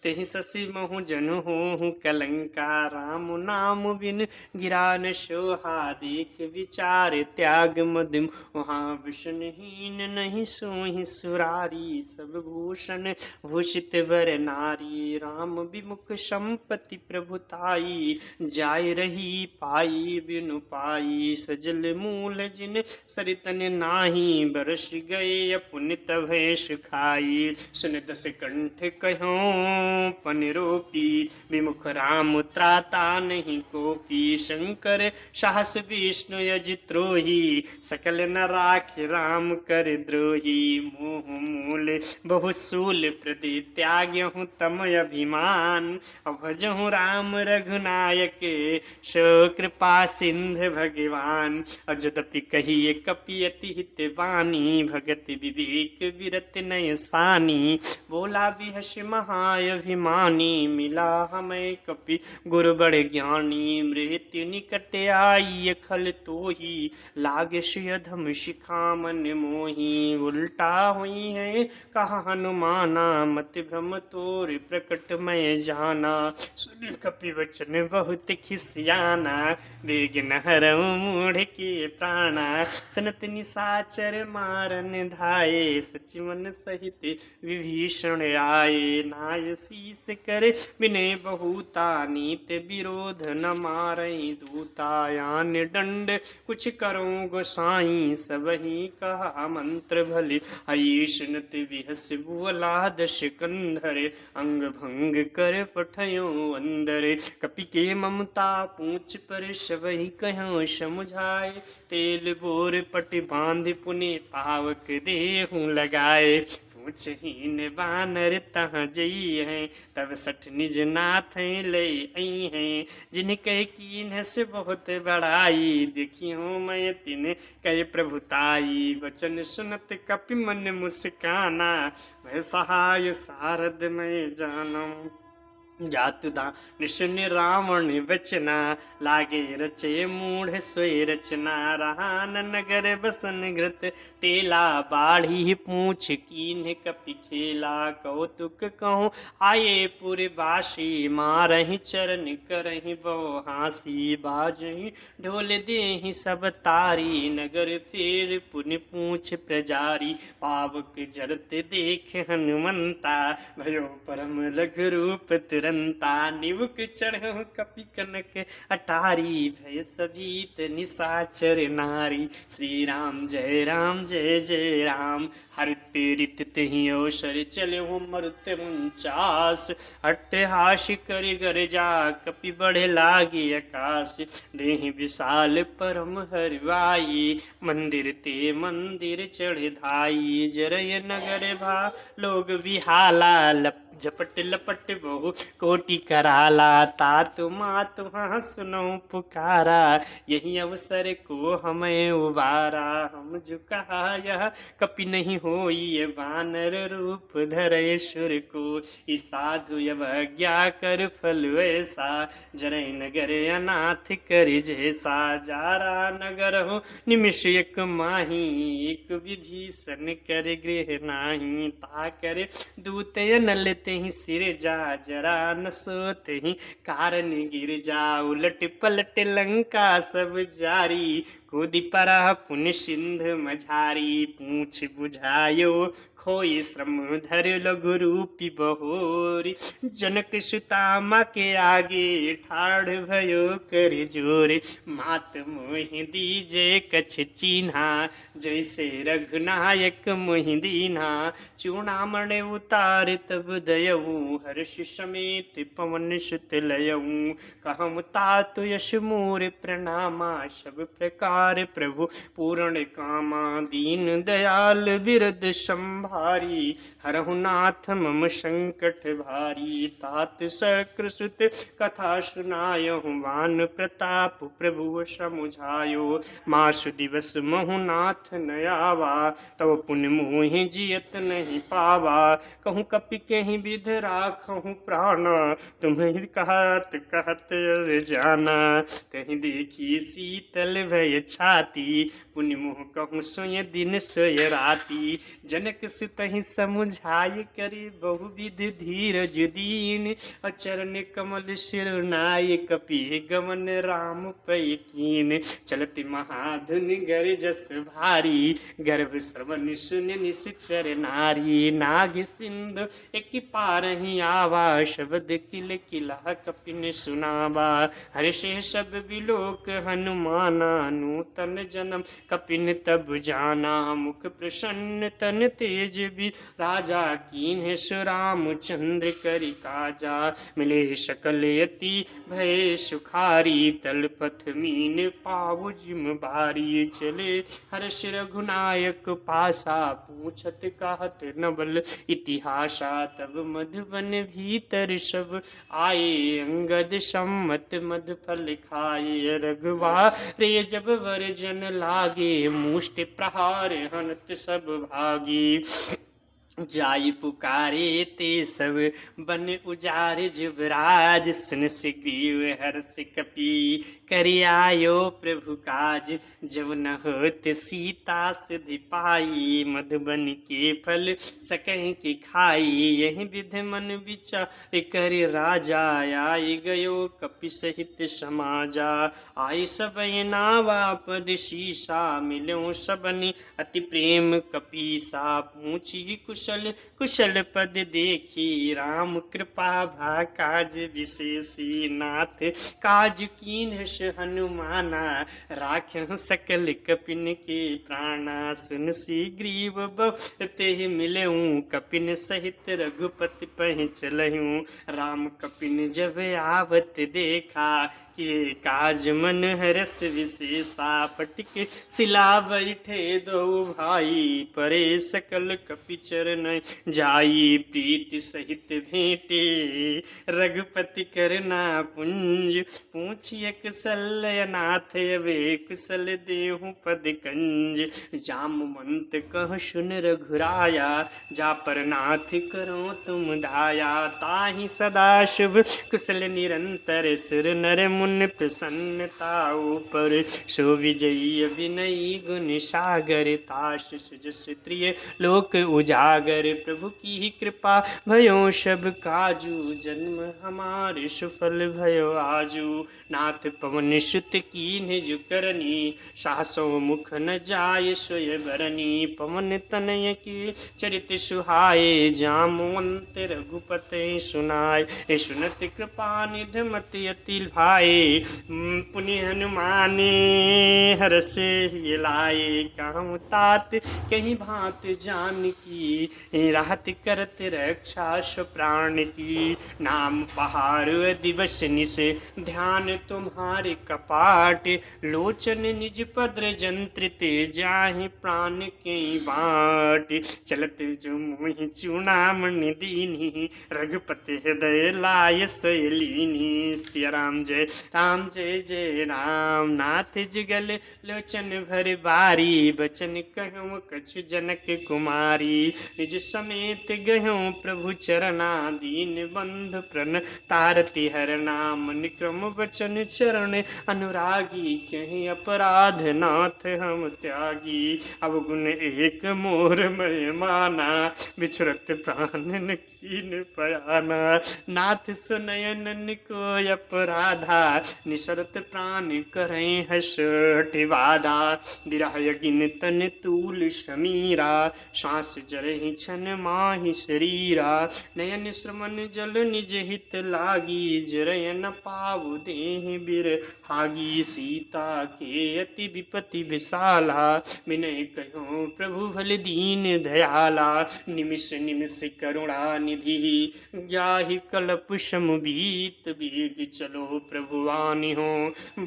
तेहि शशि महु जनु होहु कलंका। राम नाम बिन गिरा न सोहा देख विचार त्याग मधिम वहाँ। विष्णुहीन नहीं सोहि सुरारी सब भूषण भूषित वर नारी। राम विमुख संपत्ति प्रभुताई जाय रही पाई बिनु पाई। सजल मूल जिन सरितन नाही बरस गए अपुनित भेष खाई। सुन दस कंठ कहो पन रोपी विमुख राम त्राता नहीं कोपी। शंकर साहस विष्णु यजित्रोही सकल न राख राम कर द्रोही। मोह मूल बहुसूल प्रति त्याग्यहु तम अभिमान। भजहु राम रघुनायक सो कृपा सिंध भगवान। अजदपि कहिए कपि अति हित बानी भगत विवेक विरत नय सानी। बोला बिहस महाअभिमानी मिला हमें कपि गुरु बड़ ज्ञानी। मृत्यु निकट आई खल तोही लागे अधम शिखा मन मोही। उल्टा हुई है कहा हनुमाना मत भ्रम तोर प्रकट मैं जाना। सुन कपि वचन बहुत खिसियाना वेग न हरऊँ मूढ़ के प्राणा। सनत निसाचर मारन धाये सचि मन सहित विभीषण आए। नाय शीस कर विनय बहुता नीत विरोध न मारई दूता। यान दंड कुछ करो गोसाई सबही कहा मंत्र भले। आई सुनत बिहस बुअलाद सिकंदर अंग भंग कर पठयो अंदर। कपि के ममता पूछ पर सबही कहो समुझाए। तेल बोर पट बांध पुनि पावक देहु लगाए। पूछहीन बानर तहाँ जई हैं तब सठ निज नाथ लय आई हैं। जिन कह कीन से बहुत बड़ाई देखियो मैं तिन कह प्रभुताई। वचन सुनत कपि मन मुस्काना भय सहाय सारद में जानम। जातु दान सुन रावण वचना लागे रचे मूढ़ सोय रचना। रहान नगर बसन घृत तेला बाढ़ी पूछ कीन्ह कपि खेला। कौतुक कहूँ आये पुरवासी मारहि चरण करहि बहु हासी। बाजहि ढोल देहि सब तारी नगर फेर पुनि पूछ प्रजारी। पावक जरत देख हनुमंता भयो परम लघु रूप तुरंता। निबुक चढ़हु कपि कनक अटारी भय सभीत निशाचर नारी। श्री राम जय जय राम हरित पीड़ित तिहि अवसर चलहु मरुत 49। अट्टहास करि गरजा कपि बढ़े लागे आकाश। देहि विशाल परम हरिवाई मंदिर ते मंदिर चढ़ धाई। जरय नगर भा लोग विहाला झपट लपट बहु कोटि कराला। तातु मातु हाँ सुनो पुकारा यही अवसर को हमें उबारा। हम जो कहा यह कपि नहीं होई ये वानर रूप धरे सुर को। इस साधु अवज्ञा कर फल ऐसा जरय नगर अनाथ कर जैसा। जारा नगर हो निमिष एक माही एक विभीषण कर गृह नाही। ता कर दूत नल तेहि सिर जा जरा न सोते ही कारण गिर जा। उलट पलट लंका सब जारी कूदि परा पुन सिंध मझारी। पूछ बुझायो खोई श्रम धर लघु रूपी बहोरी। जनक सुदामा के आगे ठाड़ भयो कर जोरे। मात मोहि दीजे कछ चीन्हा जैसे रघुनायक मोहि दीन्हा। चूड़ामणि उतार तब दयऊ हर्ष समेत पवन सुत लयऊ। कहम तात यश मोर प्रणामा सब प्रकार प्रभु पूर्ण कामा। दीन दयाल बिरद संभारी हरहु नाथ मम संकट भारी। तात सक्र सुत कथा सुनायहु वान प्रताप प्रभु समुझायो। मासु दिवस महु नाथ न आवा तब पुण्य मोहि जियत नहीं पावा। कहूँ कपि कहीं विध राखहु प्राण तुम्हें कहत कहत जाना। कहीं देखी शीतल भय छाती पुण्य मोह कहूँ सोय दिन सोय राती। जनक सुतहि समुझाय करे बहुविध धीरज दीन। अचरण कमल सिरनाय कपि गमन राम पै कीन। चलति महाधुन गर जस भारी गर्भ श्रवण सुन निश्चर नारी। नाग सिंधु एक पारहि आवा शब्द किल किला कपिन सुनावा। हर्षे सब बिलोक हनुमाना नूतन जन्म कपिन तब जाना। मुख प्रसन्न तन तेज भी राजा कीन्ह सुराम चंद्र करि काजा। मिले सकल यति भय सुखारी तलपथ मीन पाऊ जिम बारी। चले हर्ष रघुनायक पासा पूछत कहत नबल इतिहासा। तब मधुबन भीतर सब आए अंगद सम्मत मध फल खाए। रघुवा रे जब वर जन लागे मुष्टि प्रहार हनत सब भागी। जाई पुकारे ते सब बन उजारे जुबराज। सुन सुग्रीव हर्ष कपि करि आयो प्रभु काज। जब न होत सीता सुधि पाई मधुबन के फल सकहि के खाई। यही विधि मन विचार कर राजा आई गयो कपि सहित समाजा। आई सबहि नावा पद शीसा मिलो सबनि अति प्रेम कपीसा। पूछी कुशल कुशल पद देखी राम कृपा भा काज विशेषी। नाथ काज कीन्ह हनुमाना राख्यं सकल कपिन के प्राणा। सुन सुग्रीव बहु तेहि मिलऊँ कपिन सहित रघुपति पहि चलऊँ। राम कपिन जब आवत देखा कि काज मन हरस विशेषा। फटिक सिला बैठे दो भाई परे सकल कपि चरण जाई। प्रीति सहित भेंटे रघुपति करना पुंज। पूछिय कुशल नाथ अबे कुशल देहु पद कंज। जामवंत कह सुन रघुराया जा पर नाथ करो तुम धाया। ताहि सदा शुभ कुशल निरंतर सुर नर मुनि प्रसन्नता ऊपर। सो विजयी अभिनयी गुण सागर ताश सुजस त्रिय लोक उजागर। प्रभु की ही कृपा भयो सब काजू जन्म हमारे सुफल भयो आजू। नाथ पवन सुत कीन्ह जो करनी सासो मुख न जाय सोय बरनी। पवन तनय की चरित सुहाए जामवंत रघुपति सुनाय। सुनत कृपा निध मति अति भाए पुनि हनुमाने हरसे ही लाए। कहूँ तात कहीं भांत जान की राहत करत रक्षा सु प्राण की। नाम पहाड़ दिवस निश ध्यान तुम्हारे कपाट। लोचन निज पद्र जंत्रित जाहि प्राण के बाट। चलत जो मोहि चूड़ामणि दीन्ही रघुपति हृदय लाय सयलीनी। सिया राम जय जय राम। नाथ जुगल लोचन भर बारी बचन कहूँ कछु जनक कुमारी। निज समेत गहूँ प्रभु चरना दीन बंधु प्रण तारति हरना। मन क्रम वचन चरण अनुरागी कहीं अपराध नाथ हम त्यागी। अवगुण एक मोर मय माना बिछुरत प्राणन कीन पयाना। नाथ सुनयनन को अपराधा निसरत प्राण करें हर्ष बाधा विरह यगिन तन तूल समीरा श्वास जरहि छन माहि शरीरा नयन श्रमन जल निज हित लागी जरय न पावु देहि बिर हागी सीता के अति विपति विशाला विनय कहो प्रभु भल दीन दयाला निमिष निमिष करुणा निधि जाहि कल्प समुबीत बीग चलो प्रभु वानि हो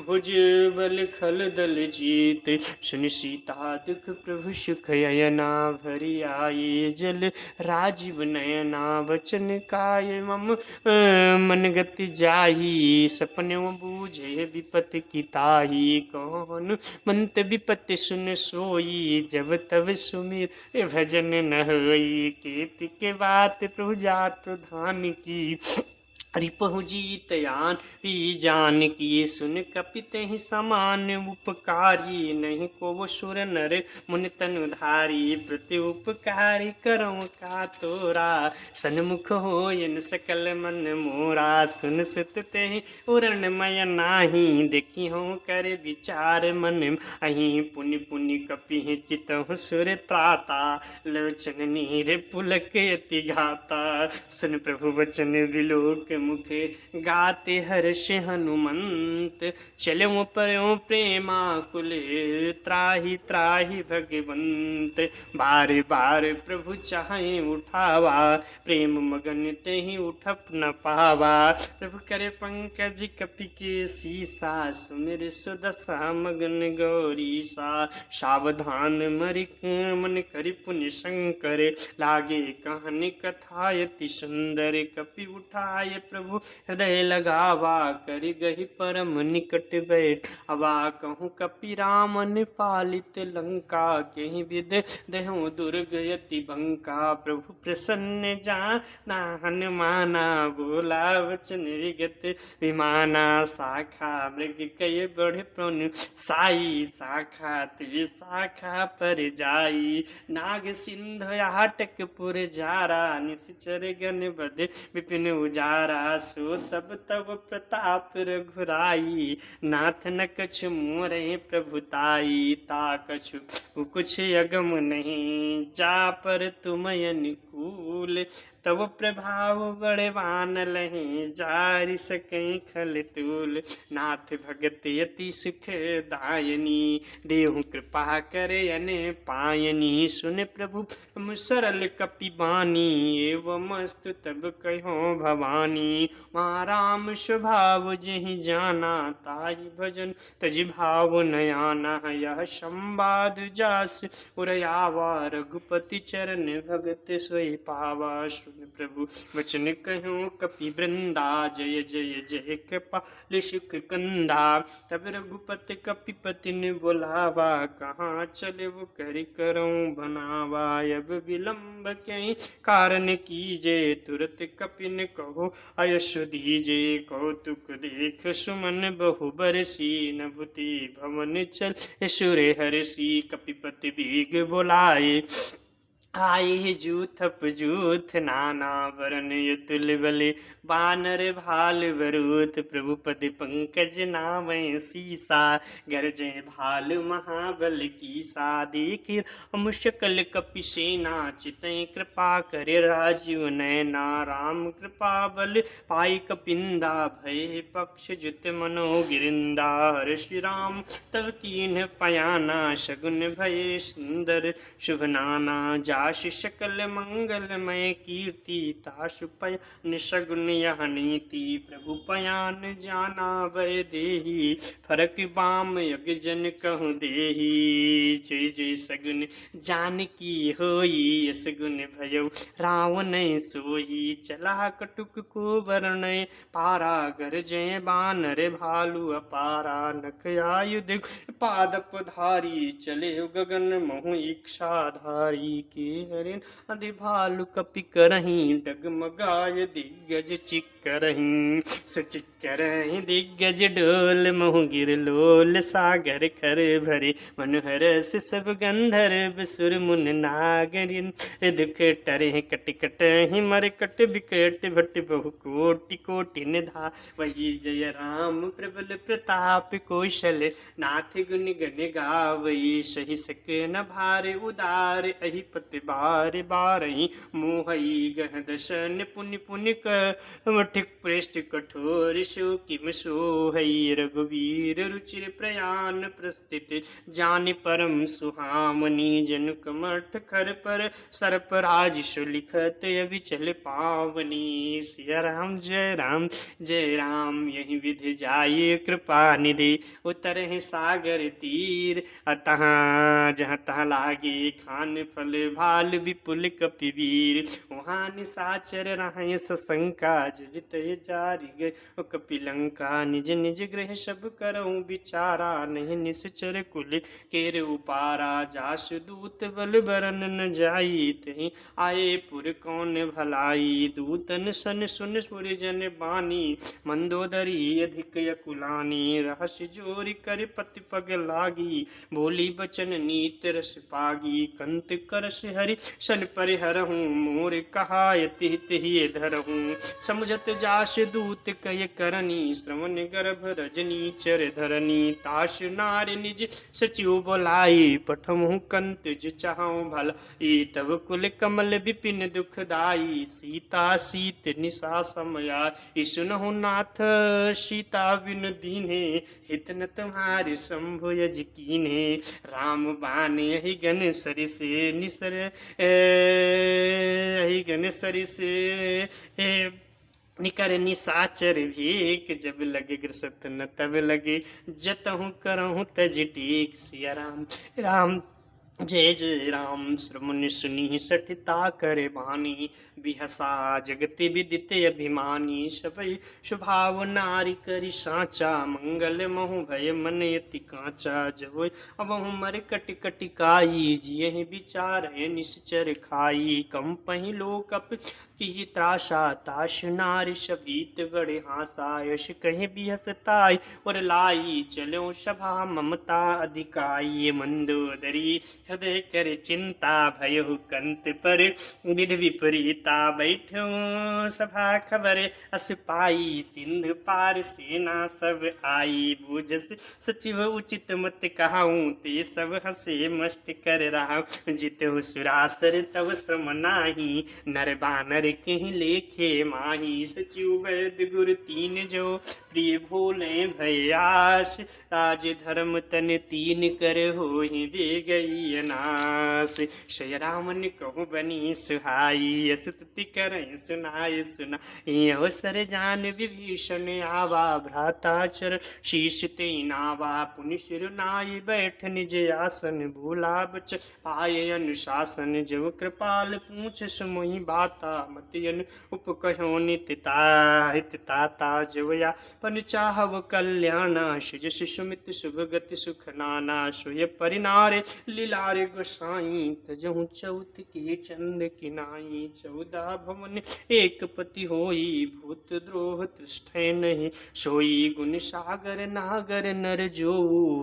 भुज बल खल दल जीत सुन सीता दुख प्रभु सुख अयना भरी आये जल राजीव नयना वचन काय मम मन गति जाही सपनों बूझे विपत की ताही कौन मंत विपत सुन सोई जब तब सुमिर भजन न होई केति के बात प्रभु जात धान की रिपहु जीत यान पी जान की सुन कपित ही समान उपकारी नहीं को वो सुर नर मुन तनु धारी प्रति उपकारी करो का तोरा सन्मुख हो इन सकल मन मोरा सुन सुत ते उरण मय नाही देखी हो कर विचार मन अहि पुनि पुनि कपि चित सुर त्राता लोचन नीर पुलक अति घाता सुन प्रभु वचन विलोक मुखे गाते हर्ष हनुमंत चलो पर्यो प्रेमा कुले त्राहि त्राहि भगवंत बार बार प्रभु चाहे उठावा प्रेम मगन ते ही उठप न पावा प्रभु करे पंकज कपि के सीसा सुमिर सुदशा मगन गौरी सा सावधान मरिक मन करि पुण्य शंकर लागे कहन कथायति सुंदर कपि उठाय प्रभु हृदय लगावा कर गही परम निकट बैठ अवा कहूँ कपि रामन पालित लंका कहीं विद देहु दुर्ग यति बंका प्रभु प्रसन्न जाना हनुमाना बोला वचन विगत विमाना शाखा मृग कय बढ़ प्रण साई शाखा ते शाखा पर जाई नाग सिंध हाटक पुर जारा निश्चर गण बद विपिन उजारा सो सब तब प्रताप रघुराई नाथ न कछ मोरे प्रभुताई ता कछु कुछ अगम नहीं जा पर तुम अनुकूल तब प्रभाव बड़वान लहे जारि सके खल तूल नाथ भगत यति सुख दायनी देहु कृपा करे अने पायनी सुन प्रभु सरल कपि बानी एवं अस्तु तब कहो भवानी माँ राम स्वभाव जहि जाना ताहि भजन तज भाव नयाना यह संवाद जास उरयावा रघुपति चरण भगत सोई पावा सुन प्रभु वचन कहूँ कपि वृंदा जय जय जय कृपाल सुख कंदा तब रघुपति कपिपति ने बुलावा कहाँ चले वो करि करूँ बनावा अब विलंब कहीं कारण कीजे तुरत कपि ने कहो अयश दीजे कौतुक देख सुमन बहु बरसी नभुति भवन चल सुरे हरसी कपिपति भीग बुलाए आये जूथप जूथ नाना वरन युतुल बले बानर भाल वरूथ प्रभु पद पंकज नामय सीसा गरजे भाल महाबल कीसा देख मुशकल कपि सेना चितय कृपा करे राजीव नयना राम कृपा बल पाई कपिंदा भय पक्ष जुत मनो गिरिंदा हर श्री राम तब कीन पयाना शगुन भय सुंदर शुभ नाना जाश सकल मंगलमय कीर्ति ताशु पय निशगुन यह नीति प्रभु पयान जाना वै देही फरक बाम यज्ञ जन कहूँ देही जय जय सगुन जानकी होई यस गुण भयो रावण सोई चला कटुक को वर्णय पारा घर जय बानर भालू अपारा नख आयुध पादप धारी चले गगन महु इच्छाधारी के हरिन अधि भालू कपि करही डगमगाय दिग्गज चिक्क करहीं। सुचिक करहीं दिग्गज डोल, महु गिर लोल सागर खर भरे। मनोहर से सब गंधर्व सुर मुन नागरिन, दुख टरे कट कटहि मरकट बिकट भट बहु कोटि कोटि निधा। वही जय राम प्रबल प्रताप कौशल, नाथ गुण गण गावई। सही सक न भार उदार, अहि पति बार बारही। मोहई गह दशन पुनि पुनि कमठिक पृष्ठ कठोर, सो किम सोहई। रघुवीर रुचिर प्रयाण प्रस्थित, जानि परम सुहामनी। जनु कमठ खर पर सर्पराज, सो लिखत अविचल पावनी। सिया राम जय राम जय राम, यही विधि जाय कृपा निधि। उतरहि सागर तीर, अतहाँ जहाँ तहाँ लागे खान फल भाल विपुल कपिवीर। वहाँ निशाचर रहें सशंका, जीवित जारि गए कपिलंका। निज निज गृह सब करऊं विचारा, नहीं निश्चर कुल केर उपारा। जासु दूत बल बरन न जाई, तहीं आए पुर कौन भलाई। दूतन सन सुन सुरजन बानी, मंदोदरी अधिक यकुलानी। रहस्य जोरि कर पति पग लागी, बोली बचन नीत रस पागी। कंत करस हरि सन परिहरहूँ, मोर कहायति तिहि धरहूँ। समुझत जास दूत कय करनी, श्रवण गर्भ रजनी चर धरनी। तास नारि निज सचिव बोलाई, पठमहु कंत जो चाहूँ भलाई। तब कुल कमल विपिन दुखदाई, सीता सीत निशा समया। सुनहु नाथ सीता बिन दीन्हे, हित न तुम्हारे शंभु यज कीन्हे। राम बाण यही गन सरिस निसर, यही गन सरिस निकर निशाचर भीक। जब लगे ग्रसत न तब लगे, जतहु करहु तज टेक। सिया राम राम जय जय राम, श्रवण सुनि सठिता करे बानी। बिहसा जगति विदित अभिमानी, सबई स्वभाव नारी करि साचा। मंगल महु भय मन यति कांचा, जब अबहु मर कटि कटि काई। जियहि विचार निश्चर खाई, कंपहि लोक अप की त्रासा। ताश नारी शबीत बड़े हासा, यश कहीं बिहसताई और लाई। चलो सभा ममता अधिकाई, मंदोदरी हृदय कर चिंता। भयहु कंत पर विधि विपरीता, बैठो सभा खबर अस पाई। सिंधु पार सेना सब आई, बूझस सचिव उचित मत कहाऊँ। ते सब हसे मस्त कर रहा, जितहु सुरासर तव श्रम नाही। नर बानर कहीं लेखे माही, सचिव वैद्य गुरु तीन जो। प्रिय भोले भयास, राज धर्म तन तीन कर होहि वे गई नास। श्री रामन कहु बनी सुहाई, स्तुति करें सुनाय सुनाई। अवसर जान विभीषण आवा, भ्राताचर शीश ते नावा। पुनि सिर नाई बैठ निज आसन, भूला बच पाए अनुशासन। जब कृपाल पूछ सुमोहि बाता, मतियन उपकहो नित ताता। जवया पन चाहव कल्याणा, शिजस सुमित शुभ गति सुख नाना। सोय परिनारे लीलारे गोसाई, तजहु चौथ के चंद किनाई। 14 भवन एक पति होई, भूत द्रोह तृष्ठै नहीं सोई। गुण सागर नागर नर जो,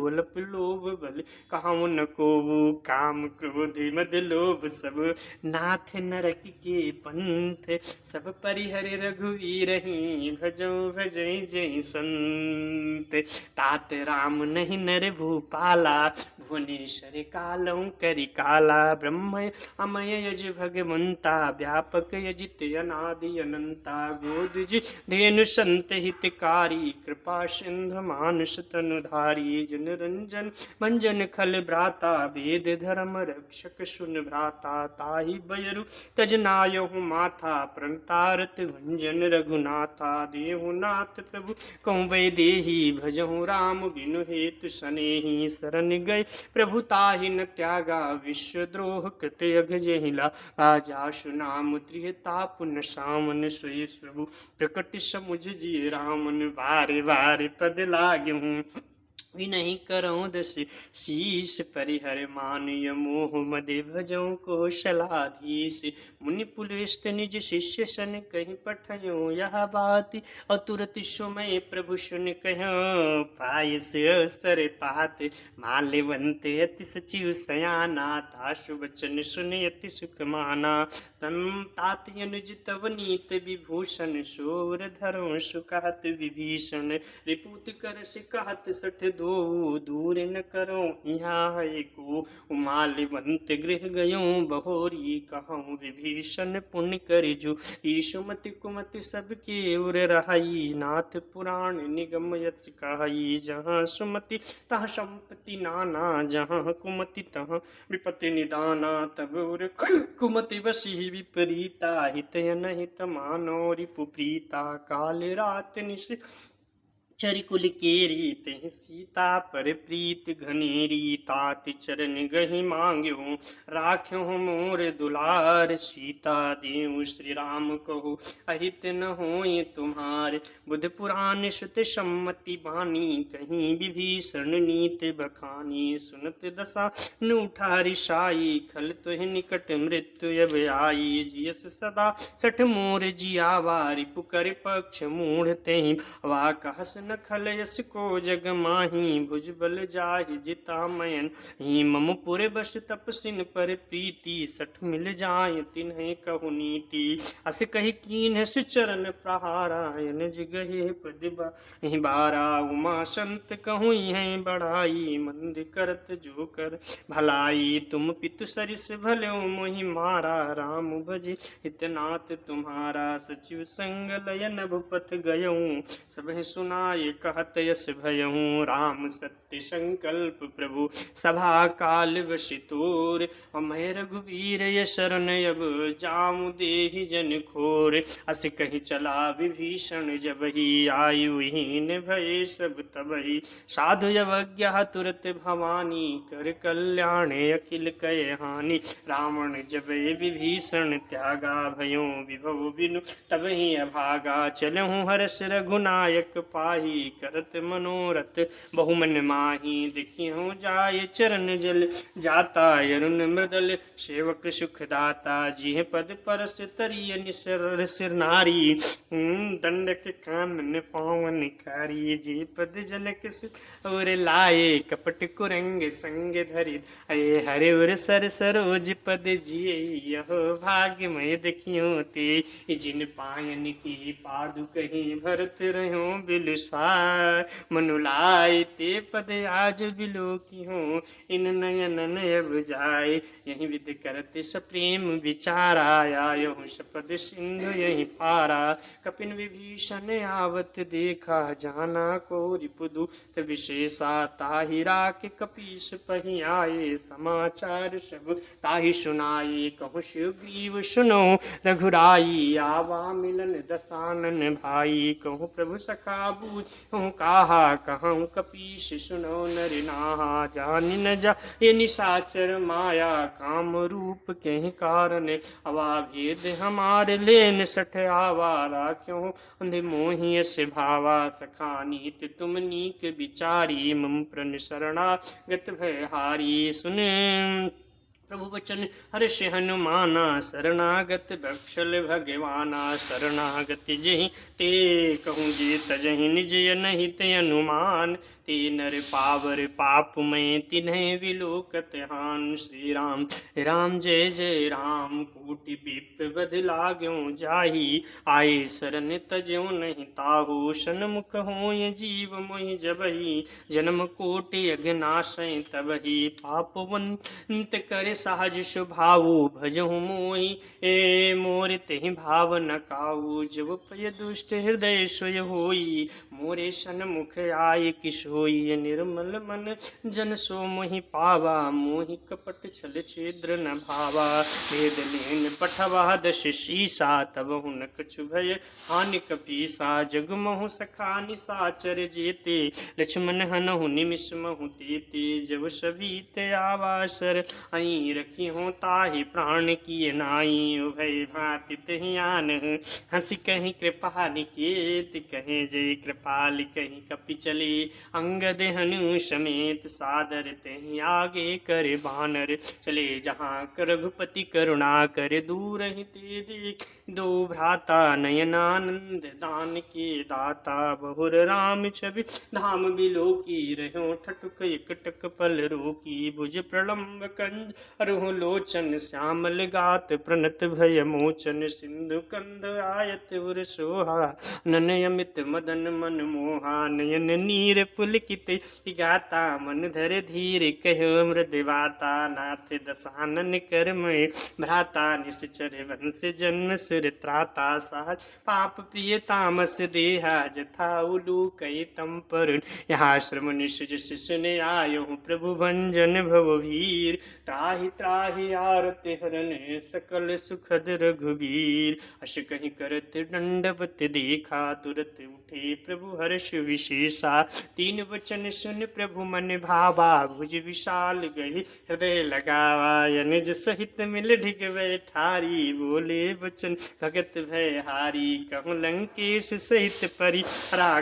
अल्प लोभ बल काहू न कोऊ। काम क्रोध मद लोभ सब, नाथ नरक के पंथ। सब परिहर रघुवीर ही, भजो भजै जय संत। तात राम नहीं नर भूपाला, भुवनेश्वर कालौ करि काला। ब्रह्म अमय यज भगवंता, व्यापक यजित अनादि अनंता। गोदज धेनु संत हितकारी, कृपा सिंधु मानुष तनुधारी। जन रंजन मंजन खल भ्राता, वेद धर्म रक्षक सुन भ्राता। ताहि बयरु तजनायहु माथा, प्रणतारत भंजन रघुनाथा। देहु नाथ प्रभु कहु वै देही, भजहु राम बिनु हेतु सनेही। शरण गए प्रभु ताहि न त्यागा, विश्वद्रोह कृत अघ जहिला। जासु नाम त्रिहतापुन सामन, सोई प्रभु प्रकट समुझ जिय रामन। बारे बारे पद लागहूँ, विनहि करऊँ दस शीस परिहर मानय मोह मदे भजऊँ कौशलाधीश। मुनि पुलस्त निज शिष्य सन कहीं पठयूँ यह बात और तुरत सुमय प्रभु सुन कहूँ पाय से अवसर तात माल्यवंत अति सचिव सयाना ताशु बचन सुन अति सुख माना। तम तात अनुज तव नीत विभूषण शोर धरो सुखत विभीषण। रिपुत कर से कहत सठ दो दूर न करो यहाँ है को उमालिवंत गृह गयो बहोरी कहूँ विभीषण पुण्य करिजु। ईशुमति कुमति सबके उर रहाई नाथ पुराण निगम यत कहाई। जहाँ सुमति तहाँ संपत्ति नाना जहाँ कुमति तहाँ विपत्ति निदाना। तब उर कुमति बसी विपरीता हित अनहित मानो रिपु प्रीता। काल रात निश चरिकुल केरी तेहि सीता पर प्रीत घनेरी। तात चरण गहि मांग्यो राख्यो मोर दुलार। सीता देव श्री राम कहो अहित न होय तुम्हार। बुध पुराण श्रुत सम्मति बानी कहीं विभीषण नीत बखानी। सुनत दशा न उठा रिसाई खल तुहि निकट मृत्यु अब आई। जियस सदा सठ मोर जियावा रिपु कर पक्ष मूढ़ तेहि वा कहस न खल यस को जग माही। भुज बल जाहि जिता मयन ही मम पुर बस तपसिन पर प्रीति। सठ मिल जाय तिन्ह कहु नीति अस कहि कीन्ह चरण प्रहारा। अनुज गहे पद बारा उमा संत कहूँ है बढ़ाई। मंद करत जो कर भलाई तुम पितु सरिस भलो मोहि मारा। राम भजे हितनाथ तुम्हारा सचिव संग लय नभ पथ गयऊँ। सब सुनाय कहत यस भयऊँ। राम सत्य संकल्प प्रभु सभा काल वशितोर। अमय रघुवीर ये शरण अब जामु देहि जन खोर। अस कहीं चला विभीषण जब ही आयुहीन भय सब तबहि। साधु अवज्ञा तुरत भवानी कर कल्याण अखिल कय हानि। रावण जब विभीषण त्यागा भयो विभव बिनु तब ही अभागा। चलहु हर्ष रघुनायक पाही करत मनोरथ बहुमन माही। देखियो जाय चरण जल जाता अरुण मृदल सेवक सुखदाता। जिह पद परस तरिय निसर सिर नारी दंडक कानन पावन कारी। जी पद जनक और लाए कपट कुरंग संग धरि। अये हरे उर सर सरोज पद जिये यहो भाग्यमय देखियो ते। जिन पायन की पादुक ही भरत रहो बिलुसार। मनुलाय ते पद आज बिलो की हो इन नयन नयब जाय। यही विद करते सप्रेम विचारा आयो शपद सिंधु यही पारा। कपिन विभीषण आवत देखा जाना को रिपुदूत विशेषा। ताहि राख कपीस पहि आए समाचार सब ताहि सुनाए। कहु सुग्रीव सुनो रघुराई आवा मिलन दसानन भाई। कहु प्रभु सखा बूझ कहा कहूँ कपीस सुनो नर नाहा। जान न जा ये निशाचर माया काम रूप के कारण। अवा भेद हमारे लेन सठ आवा राख्यो अंधे मोहि से भावा। सखा नीत तुम नीक विचारी मम प्रण शरणागत भय हारी। सुने प्रभु वचन हर्ष हनुमाना शरणागत बक्षल भगवाना। शरणागति जहि ते कहूँ जे तजहि निज अनहित अनुमान। ते नर पावर पाप में तिन्हें विलोकत हान। श्री राम राम जय जय राम कोटि विप्र बध लाग्यो जाहि। आए शरण तज्यो नहीं ताहू सन्मुख होय जीव मोहि जबहि। जन्म कोटि अघनाशय तबहि पापवंत कर सहज स्वभावु। भजहु मोहि ए मोर तेहि भाव न काऊ। जब पय दुष्ट हृदय सोय होई मोरे सन्मुख आय किशोई। निर्मल मन जन सो मोहि पावा मोहि कपट छल छिद्र न भावा। वेद लेन पठवा दश शीसा तब हुन कछु भय हानि कपीसा। जग महु सखा निसाचर जेते लक्ष्मण हनहु निमिष महु तेते। जब सभी आवासर आई रखी हो ताहि प्राण की नाई। भय भाति तहि आन हंसी कहीं कृपा निकेत कहे जय कृपा कृपाल कहीं कपि चले, अंगद हनु समेत सादर तहीं आगे कर बानर चले। जहाँ रघुपति करुणा कर दूर ही ते देख, दो भ्राता नयनानंद दान के दाता, बहुर राम छवि धाम बिलोकी, रहो ठटुक एकटक पल रोकी, भुज प्रलम्ब कंज अरुह लोचन, श्यामल गात प्रणत भय मोचन, सिंधु कंद आयत उर सोहा, नन अमित मदन मन मोहा, नयन नीर पुलकित गाता, मन धर धीर कहो मृदवाता, नाथ दसानन करमय भ्राता, निश्चर वंश जन्म सुर त्राता, सहज पाप प्रिय तामस देहा, जथा उलूक तम पर यहाँ श्रम निश्चय शिष्य आयो, प्रभु भंजन भव वीर, त्राहि त्राहि आरति हरन, सकल सुखद रघुबीर। अश कहीं करत दंडवत देखा, तुरत उठे प्रभु हर्ष विशेषा, तीन वचन सुन प्रभु मन भावा, भुज विशाल गही हृदय लगावा, निज सहित मिल ढिग बैठारी, बोले वचन भगत भय हारी, कहूँ लंकेश सहित परि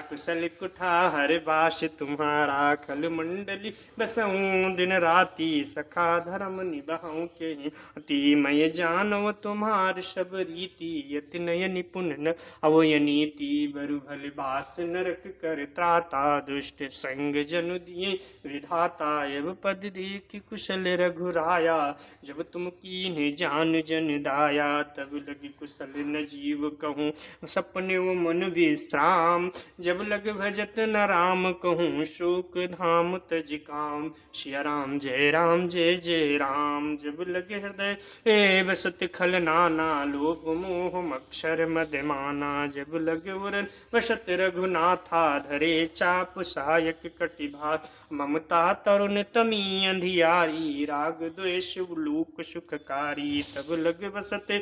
कुशल कुठार बास तुम्हारा, खल मंडली बसऊं दिन राति, सखा धर्म निभाऊं के अति, मैं जानो तुम्हार सब रीति, यति नय निपुण न अवय नीति, बरु भल बास नरक कर त्राता, दुष्ट संग जनु दिए विधाता, एव पद देख कुशल रघुराया, जब तुम कीन्ह जान जन दाया, तब लगी कुशल न जीव कहूँ सपने वो मन विश्राम, जब लग भजत न राम कहूँ शोक धाम तज काम, सिया राम जय जय राम, जब लगे हृदय ए बसत खल नाना, लोभ मोह मक्षर मद माना, जब लगे उरन बसत रघुनाथा, धरे चाप सहायक कटिभात, ममता तरुण तमी अंधियारी, राग द्वेष उलूक सुखकारी, तब लग बसत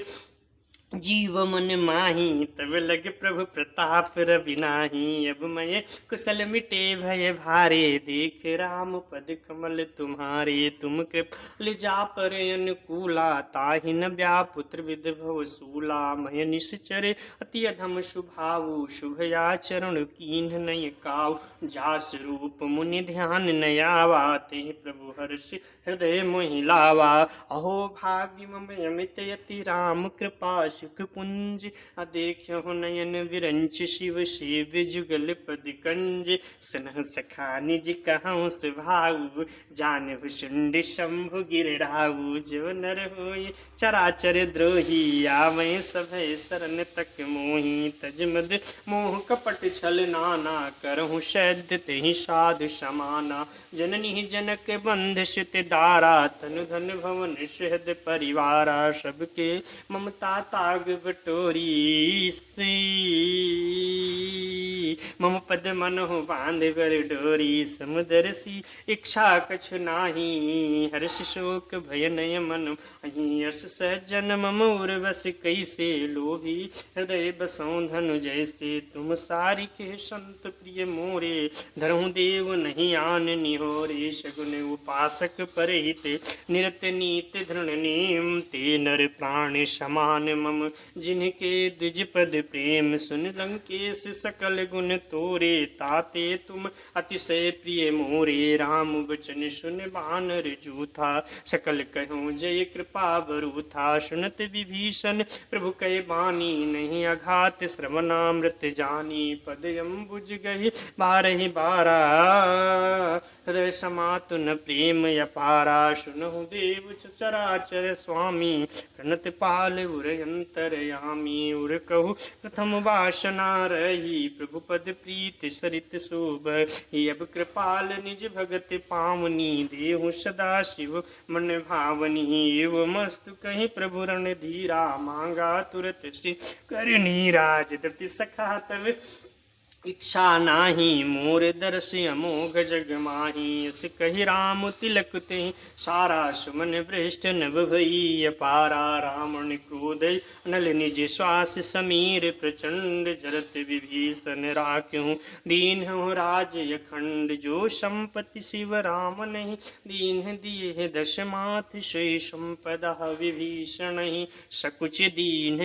जीव मन माही, तब लग प्रभु प्रताप रवि नाही, अब मैं कुशल मिटे भय भारे, देख राम पद कमल तुम्हारे, तुम कृपाल जा पर अनुकूला, ताहि न व्यापुत्र विद भव सूला, मैं निश्चर अति अधम शुभाऊ, शुभ आचरण कीन्ह नय काऊ, जास रूप मुनि ध्यान न आवा, ते प्रभु हर्ष हृदय मोहि लावा, अहो भाग्य मम अमित यति राम कृपा सुख पुंज, देखो नयन विरंच शिव शिव जुगल पद कंज, सनह सखा निज कहूँ सुभाऊ, जानहु शुंड शंभु गिरराऊ, जो नर होय चराचर द्रोही, आवै सभय शरण तक मोही, तज मद मोह कपट छल नाना, करहु सैद्य तेहि साधु समाना, जननी जनक बंध सुत दारा, तनु धन भवन सुहृद परिवारा, सबके ममता ताग बटोरी सी, मम पद मनहु बांध बर डोरी, समुदर सी इच्छा कछु नाही, हर्ष शोक भय नय मन अहि, यस सज्जन मम उर्वश कैसे, लोभी हृदय बसों धनु जैसे, तुम सारि के संत प्रिय मोरे, धरहु देव नहीं आन निहोरे, सगुन उपासक परहित निरत नीत धृण नेम, ते नर प्राण समान मम जिनके द्विज पद प्रेम, सुन लंकेश सकल गुण तोरे, ताते तुम अतिशय प्रिय मोरे, राम बचन सुन बानर जूथा, सकल कहो जय कृपा बरूथा, सुनत विभीषण प्रभु कह बानी, नहीं अघात श्रवणामृत जानी, पद अम्बुज गहि बारहि बारा, हृदय समातु न प्रेम अपारा, सुनहु देव चराचर स्वामी, प्रणत पाल उर अंतरयामी, उर कहु प्रथम वासना रही, प्रभु पद प्रीत सरित शोभ, अब कृपाल निज भगत पावनी, देहु सदा शिव मन भावनी, एव मस्तु कहीं प्रभु रण धीरा, मांगा तुरत श्री करनी राज, यद्यपि सखा तब इच्छा नाही, मोर दर्श अमोघ जग माही, अस कही राम तिलक ते सारा, सुमन भ्रष्ट नभ भई अपारा, रावण क्रोध नल निज श्वास समीर, प्रचंड जरत विभीषण राख्यहु दीन राज अखंड, जो संपत्ति शिव राम नहीं दीन दिए दश मात, सोई संपदा विभीषण ही सकुच दीन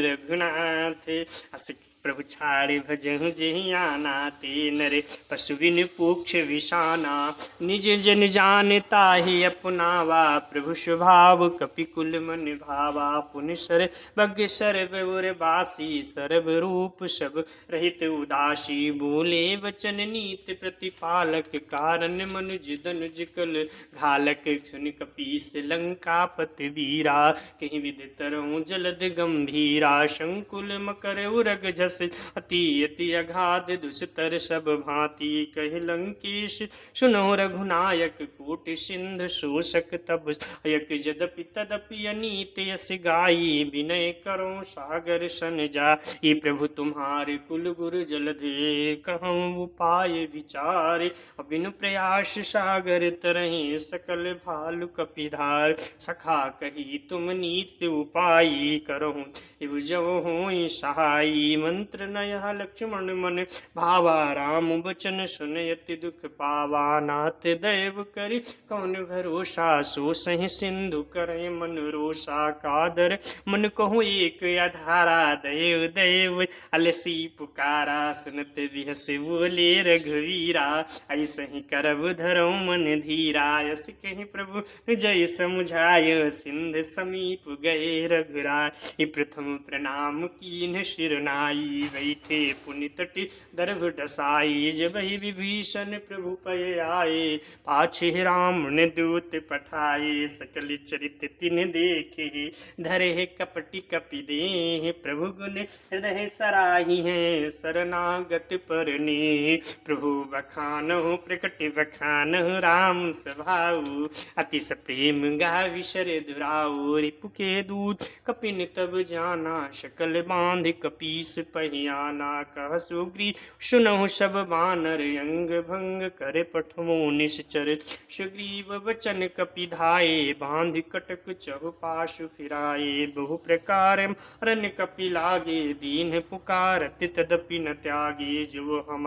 रघुनाथ, अस प्रभु छाड़े भजहु जेहि आना, ते नर पशु बिन पूक्ष विषाना। निज जन जान ताहि अपनावा, प्रभु स्वभाव कपिकुल मन भावा। पुनि सर बग सर्व उर बासी, सर्व रूप सब रहित उदासी। बोले वचन नीत प्रतिपालक, कारण मनुज दनुज कल घालक। सुन कपीस लंकापति वीरा, कहीं विद तरऊं जलद गंभीरा। शंकुल मकर उरग झस, अति अति अगाध दुष्तर सब भांति। कहि लंकेश सुनो रघुनायक, कोटि सिंधु शोषक तब यक। यद्यपि तदपि अनीत यस गाई, विनय करो सागर सन जाई। प्रभु तुम्हारे कुल गुरु जलधे, कहूँ उपाय विचार। अबिनु प्रयास सागर तरहि, सकल भालु कपिधार। सखा कही तुम नीत उपाय, करहु इव जव होई सहाई। मंत्र नय लक्ष्मण मन भावा, राम बचन सुनयति दुख पावा। नाथ दैव करि कौन भरोसा, सो सहि सिंधु करे मन रोषा। कादर मन कहूँ एक अधारा, दैव दैव अलसी पुकारा। सुनत बिहस बोले रघुवीरा, ऐसे ही करब धरो मन धीरा। यस कहि प्रभु जय समुझाय, सिंध समीप गए रघुराय। प्रथम प्रणाम कीन्ह शिर नाई, बैठे पुनि तटि दर्भ डसाई। जब ही विभीषण प्रभु पय आए, पाछे राम ने दूत पठाए। सकल चरित तिन देखे, धरे कपटि कपि देह। प्रभु गुण हृदय सराही है, शरणागत परने। प्रभु बखानहु प्रकट बखानहु, राम स्वभाव अतिस प्रेम गावि शरद दुराऊ। रिपु के दूत कपिन तब जाना, शकल बांध कपीस पहियाना। कह सुग्रीव सुनहु सब बानर, अंग भंग करे पठमो निश्चर। सुग्रीव बचन कपिधाये, बांध कटक चहुपाशु फिराए। बहु प्रकार रन कपि लागे, दीन पुकारत तदपि न त्यागे। जो हम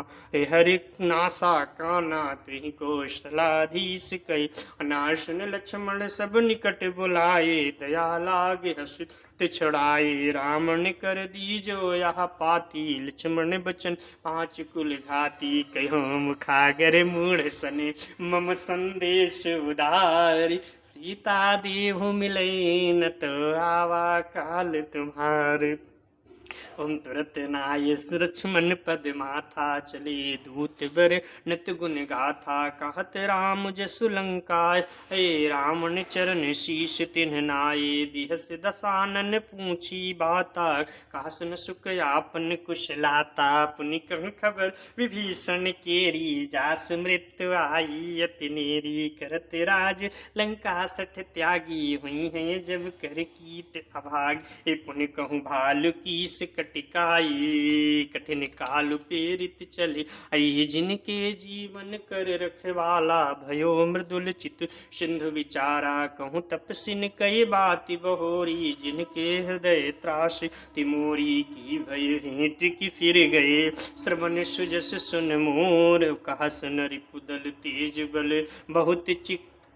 हरि नासा काना, तहि कौशलाधीश कई। अनाशन लक्ष्मण सब निकट बुलाए, दया लागे हसुत छुड़ाए। रावण कर दीजो यह पाती, लक्ष्मण बचन पांच कुल घाती। कहो मुखागर मूढ़ सने, मम संदेश उदारी। सीता देहु मिलै न तो, आवा काल तुम्हार। ओम तुरत नाय लक्ष्मण पद माथा, चले दूत बर नत गुण गाथा। कहत राम जसु लंकाय, हे रावण चरण शीश तिन्ह नाये। बिहस दसानन पूछी बाता, कासन सुख आपन कुशलाता। पुनि कहु खबर विभीषण केरी, जास मृत्यु आई अति नेरी। करत राज लंका सठ त्यागी, हुई है जब कर कीट अभाग। पुनि कहूँ भालु कीस कटिकाई, कठिन काल पेरित चले आई। जिनके जीवन कर रखवाला, भयो मृदुल चित सिंधु विचारा। कहूँ तपसिन कई बाति बहोरी, जिनके हृदय त्रास तिमोरी। की भय भेंट की फिर गए, श्रवण सुजस सुन मोर। कहा सुन रिपुदल तेज बल, बहुत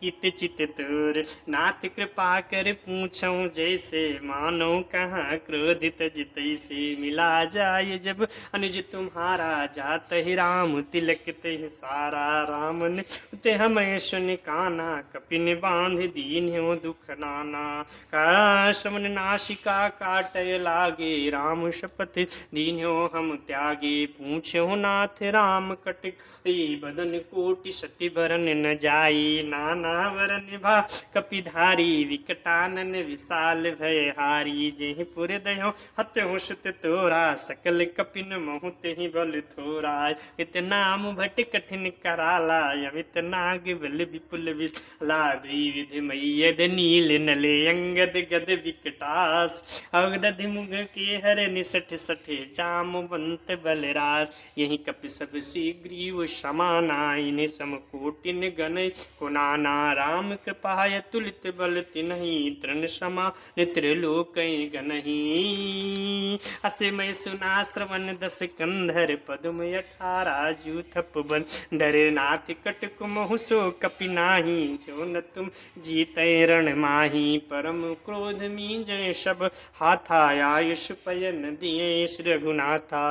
कित चित तोर। नाथ कृपा कर पूछऊं जैसे, मानो कहाँ क्रोधित जितैसे। मिला जाए जब अनुज तुम्हारा, जात ही राम तिलक ते सारा। रामन ते हमें सुन काना, कपिन बांध दीन हो दुख नाना। का समन नासिका काटय लागे, राम शपथ दीन हो हम त्यागे। पूछो नाथ राम कटक, बदन कोटि सति बरन न जाई। नाना वरन भा कपिधारी, विकटानन विशाल भयहारी। जेहि पुर दयो हत्यो सुत तोरा, सकल कपिन महु तेहि बल थोरा। इत नाम भट कठिन कराला, अमित नाग बल विपुल विशाला। दी विधि मैयद नील नले, अंगद गद विकटास। अवदधि मुग के हर निसठ सठे, जामवंत बलराज। यही कपि सब शीघ्रीव समाना, इन्हें समकोटिन गण को नाना। राम कृपाय तुलित बल तिन्हि तृण समा नित्र लोक गनहि असिमय सुना श्रवण दस कंधर पद्म 18 जूथप बन डर नाथ कटक महु सो कपि नाही जो न तुम जीतै रण माही परम क्रोध मी जय सब हाथा आयुष पयन दिए श्री रघुनाथा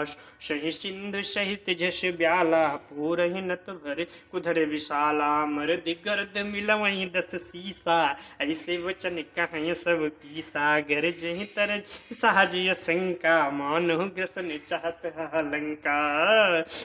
सही सिंधु सहित जस ब्याला पूरहि नत भरे कुधर विशाला मरद गर्द मिलवहीं 10 सीसा ऐसे वचन कहें सब की सागर जहि तर सहज शंका मानो ग्रसन चाहत लंका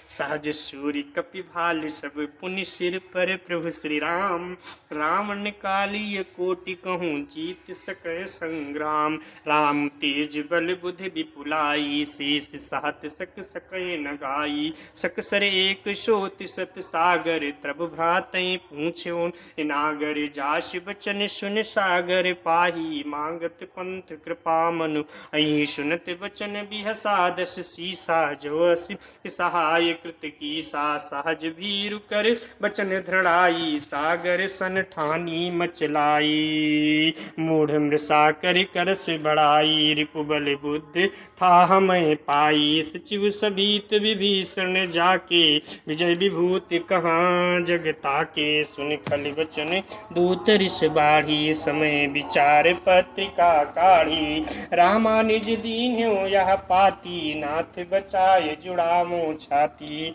सहज सूर्य कपि भाल सब पुनि सिर पर प्रभु श्री राम रावण कालिय कोटि कहूँ जीत सकै संग्राम राम तेज बल बुद्धि विपुलाई शेष सात सक सकै न गाई सकसर एक सोत सत सागर प्रभु भ्रातै पूछ्यो नागर जास बचन सुन सागर पाही मांगत पंथ कृपा मनु अहि सुनत बचन बिहसा 10 सीसा जो असी सहाय कृत की सा सहज भीरु कर बचन धृढ़ाई सागर सन ठानी मचलाई मूढ़ मृषा कर करस बढ़ाई रिपुबल बुद्ध था हमें पाई सचिव सबीत विभीषण जाके विजय विभूति कहाँ जगता के सुन खल बचन दूत ऋष बाढ़ी समय विचार पत्रिका काढ़ी रामानुज दीन्यो यह पाती नाथ बचाए जुड़ामो छाती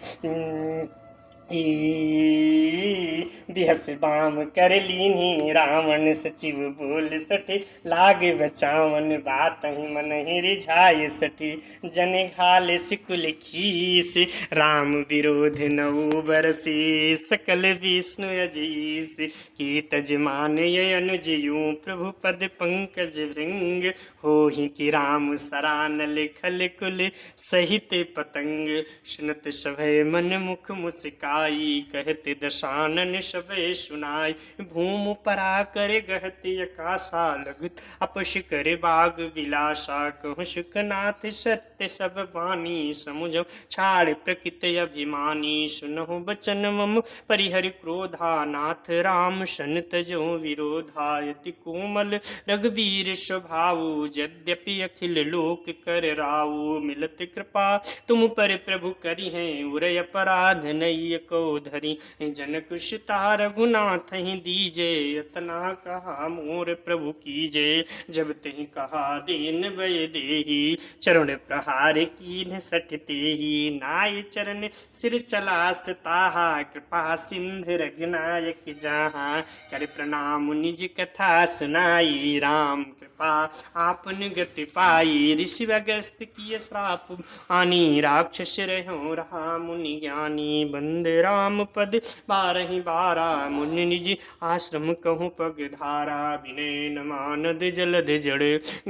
बिहस बाम कर लीनी रावण सचिव बोल सठे लाग बचावन बात ही मन ही रिझाय सठी जन घाल सिकुल खीस राम विरोध नौ बरसी सकल विष्णु अजीस की तजमान ये अनुजयू प्रभु पद पंकज भृंग हो ही कि राम सरानल खल कुल सहित पतंग सुनत सभय मन मुख मुस्का कहते दशानन सबे सुनाई भूम परा करे गहते आकाशा लघुत अपश करे बाग विलासा कहु सुखनाथ सत्य सब वाणी समुझ छाड़ प्रकृति अभिमानी सुनहु बचन मम परिहरि क्रोधा नाथ राम शन तजो विरोधायति कोमल रघुवीर स्वभाव यद्यपि अखिल लोक कर राऊ मिलत कृपा तुम पर प्रभु करी हैं उरय अपराध नैय को धरी जनक सुता रघुनाथ ही दीजे यतना कहा मोर प्रभु कीजे जब तही कहा दीन भय देही चरण प्रहार कीन सठते ही नाय चरण सिर चलास ताहा कृपा सिंधु रघुनायक जहाँ कर प्रणाम निज कथा सुनाई राम कृपा आपन गति पाई ऋषि अगस्त की श्राप आनी राक्षस रहो रहा मुनि ज्ञानी बंदे राम पद 12 बारा मुनि निज आश्रम कहूँ पग धारा विनय न मानद जलद जड़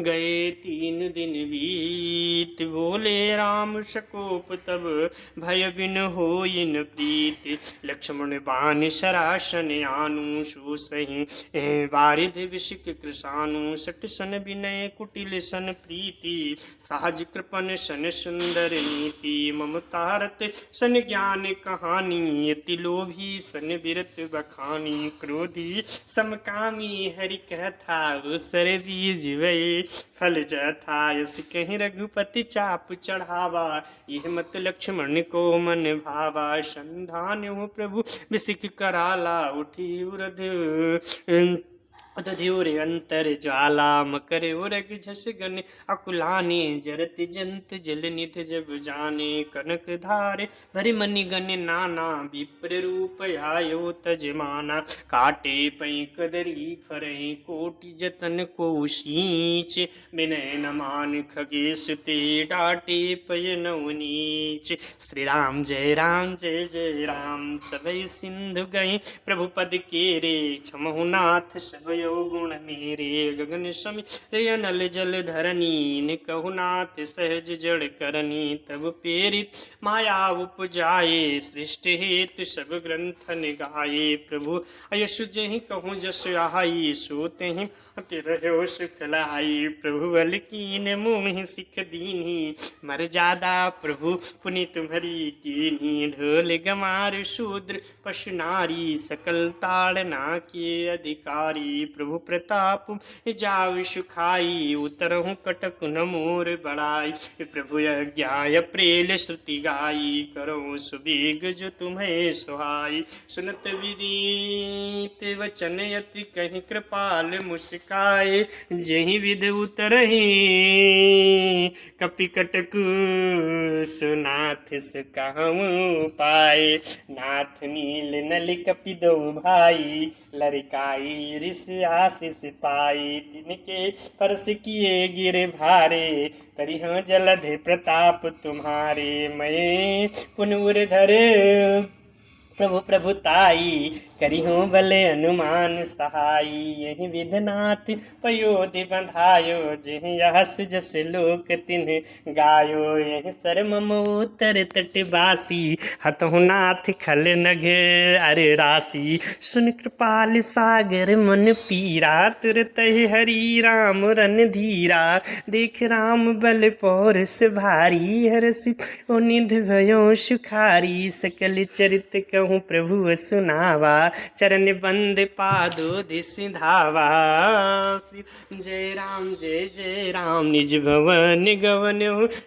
गए 3 दिन बीत बोले राम सकोप तब भय बिन होइन प्रीत लक्ष्मण बाण सरासन आनु सो सही वारिध विशिक कृषानु सट सन विनय कुटिल सन प्रीति सहज कृपन सन सुंदर नीति ममतारत सन ज्ञान कहानी अति लोभी सन विरत बखानी क्रोधी समकामी हरि कथा सर बीज वै फल जथा यस कहीं रघुपति चाप चढ़ावा यह मत लक्ष्मण को मन भावा संधान प्रभु विसिक कराला उठी उरध उदध्योर अंतर ज्वाला मकर उरग झस गन अकुलाने जरत जंत जल निध जब जाने कनक धार भरि मनि गण नाना विप्र रूप आयो तजमाना काटे पै कदरी फरहि कोटि जतन को शीच विनय न मान खगेश ते डाटे पय नवनीच श्री राम जय राम सभय सिंधु गए प्रभु पद के रे छमहु नाथ सबयो गुण मेरे गगन समी रे अनल जल धरनी ने कहु नाथ सहज जड़ करनी तब प्रेरित माया उपजाए सृष्टि हेतु सब ग्रंथन गाये प्रभु यशु जहि कहूँ जस आई सो तहि अति रहो सुख लाई प्रभु बल कीन मोहि सिख दीन्ही मर्यादा प्रभु पुनि तुम्हारी कीन्ही ढोल गमार शूद्र पशु नारी सकल ताड़ना के अधिकारी प्रभु प्रताप जाव सुखाई उतरहु कटक न मोर बड़ाई प्रभु यज्ञाय प्रेल श्रुति गाई करो सुबीग जो तुम्हें सुहाई सुनत विनीत वचन यति कहीं कृपाल मुस्काए जहि विध उतरहि कपि कटक सुनाथ सुकाहू पाए नाथ नील नल कपि दो भाई लड़काई ऋष आशीष पाई तिनके परस किए गिर भारे तरिह जलधि प्रताप तुम्हारे मैं पुनूर धर प्रभु प्रभुताई करिहो भले अनुमान सहाई यही विधनाथ पयोधि बंधायो जिहि यहस जस लोक तिन्ह गायो यही सर मम उत्तर तटवासी हतहु नाथ खल नघ अर राशि सुन कृपाल सागर मन पीरा तुरत हरि राम रन धीरा देख राम बल पौरस भारी हरसि ओ निध भयो सुखारी सकल चरित कहूँ प्रभु सुनावा चरण बंद पादो दिस धावा जय राम निज भवन गवन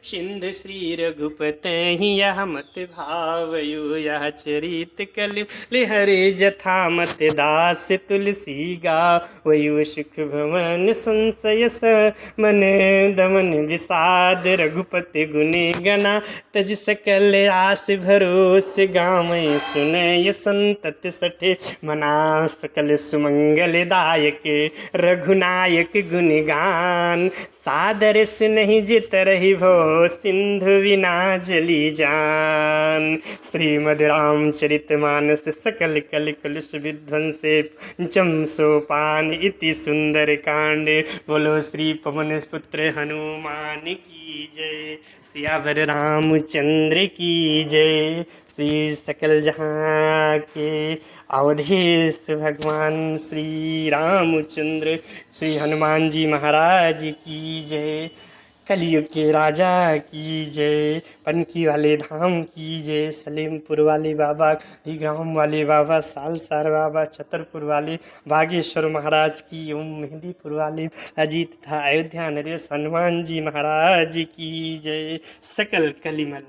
सिंध श्री रघुपति यह मत भावयो यह चरित कल हरे जथा मत दास तुलसी गावयो सुख भवन संशय मन दमन विषाद रघुपति गुनि गना तज सकल आस भरोस गामय सुनय संतत सठे मना सकल सुमंगल दायक रघुनायक गुणगान सादर सुनहि जित रही भो सिंधु विना जली जान श्रीमद् रामचरित मानस सकल कल कलुष विध्वंसे पंचम सोपान इति सुंदर कांड। बोलो श्री पवन पुत्र हनुमान की जय, सियावर रामचंद्र की जय। श्री सकल जहाँ के अवधेश भगवान श्री रामचंद्र श्री हनुमान जी महाराज की जय। कलयुग के राजा की जय। पनकी वाले धाम की जय। सलीमपुर वाले बाबा, दिग्राम वाले बाबा, सालसार बाबा, छतरपुर वाले बागेश्वर महाराज की, ओम मेहंदीपुर वाले अजीत तथा अयोध्या नरेश हनुमान जी महाराज की जय। सकल कलिमल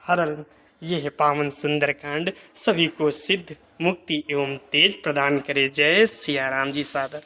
हरण ये है पावन सुंदरकांड, सभी को सिद्ध मुक्ति एवं तेज प्रदान करे। जय सिया राम जी सादर।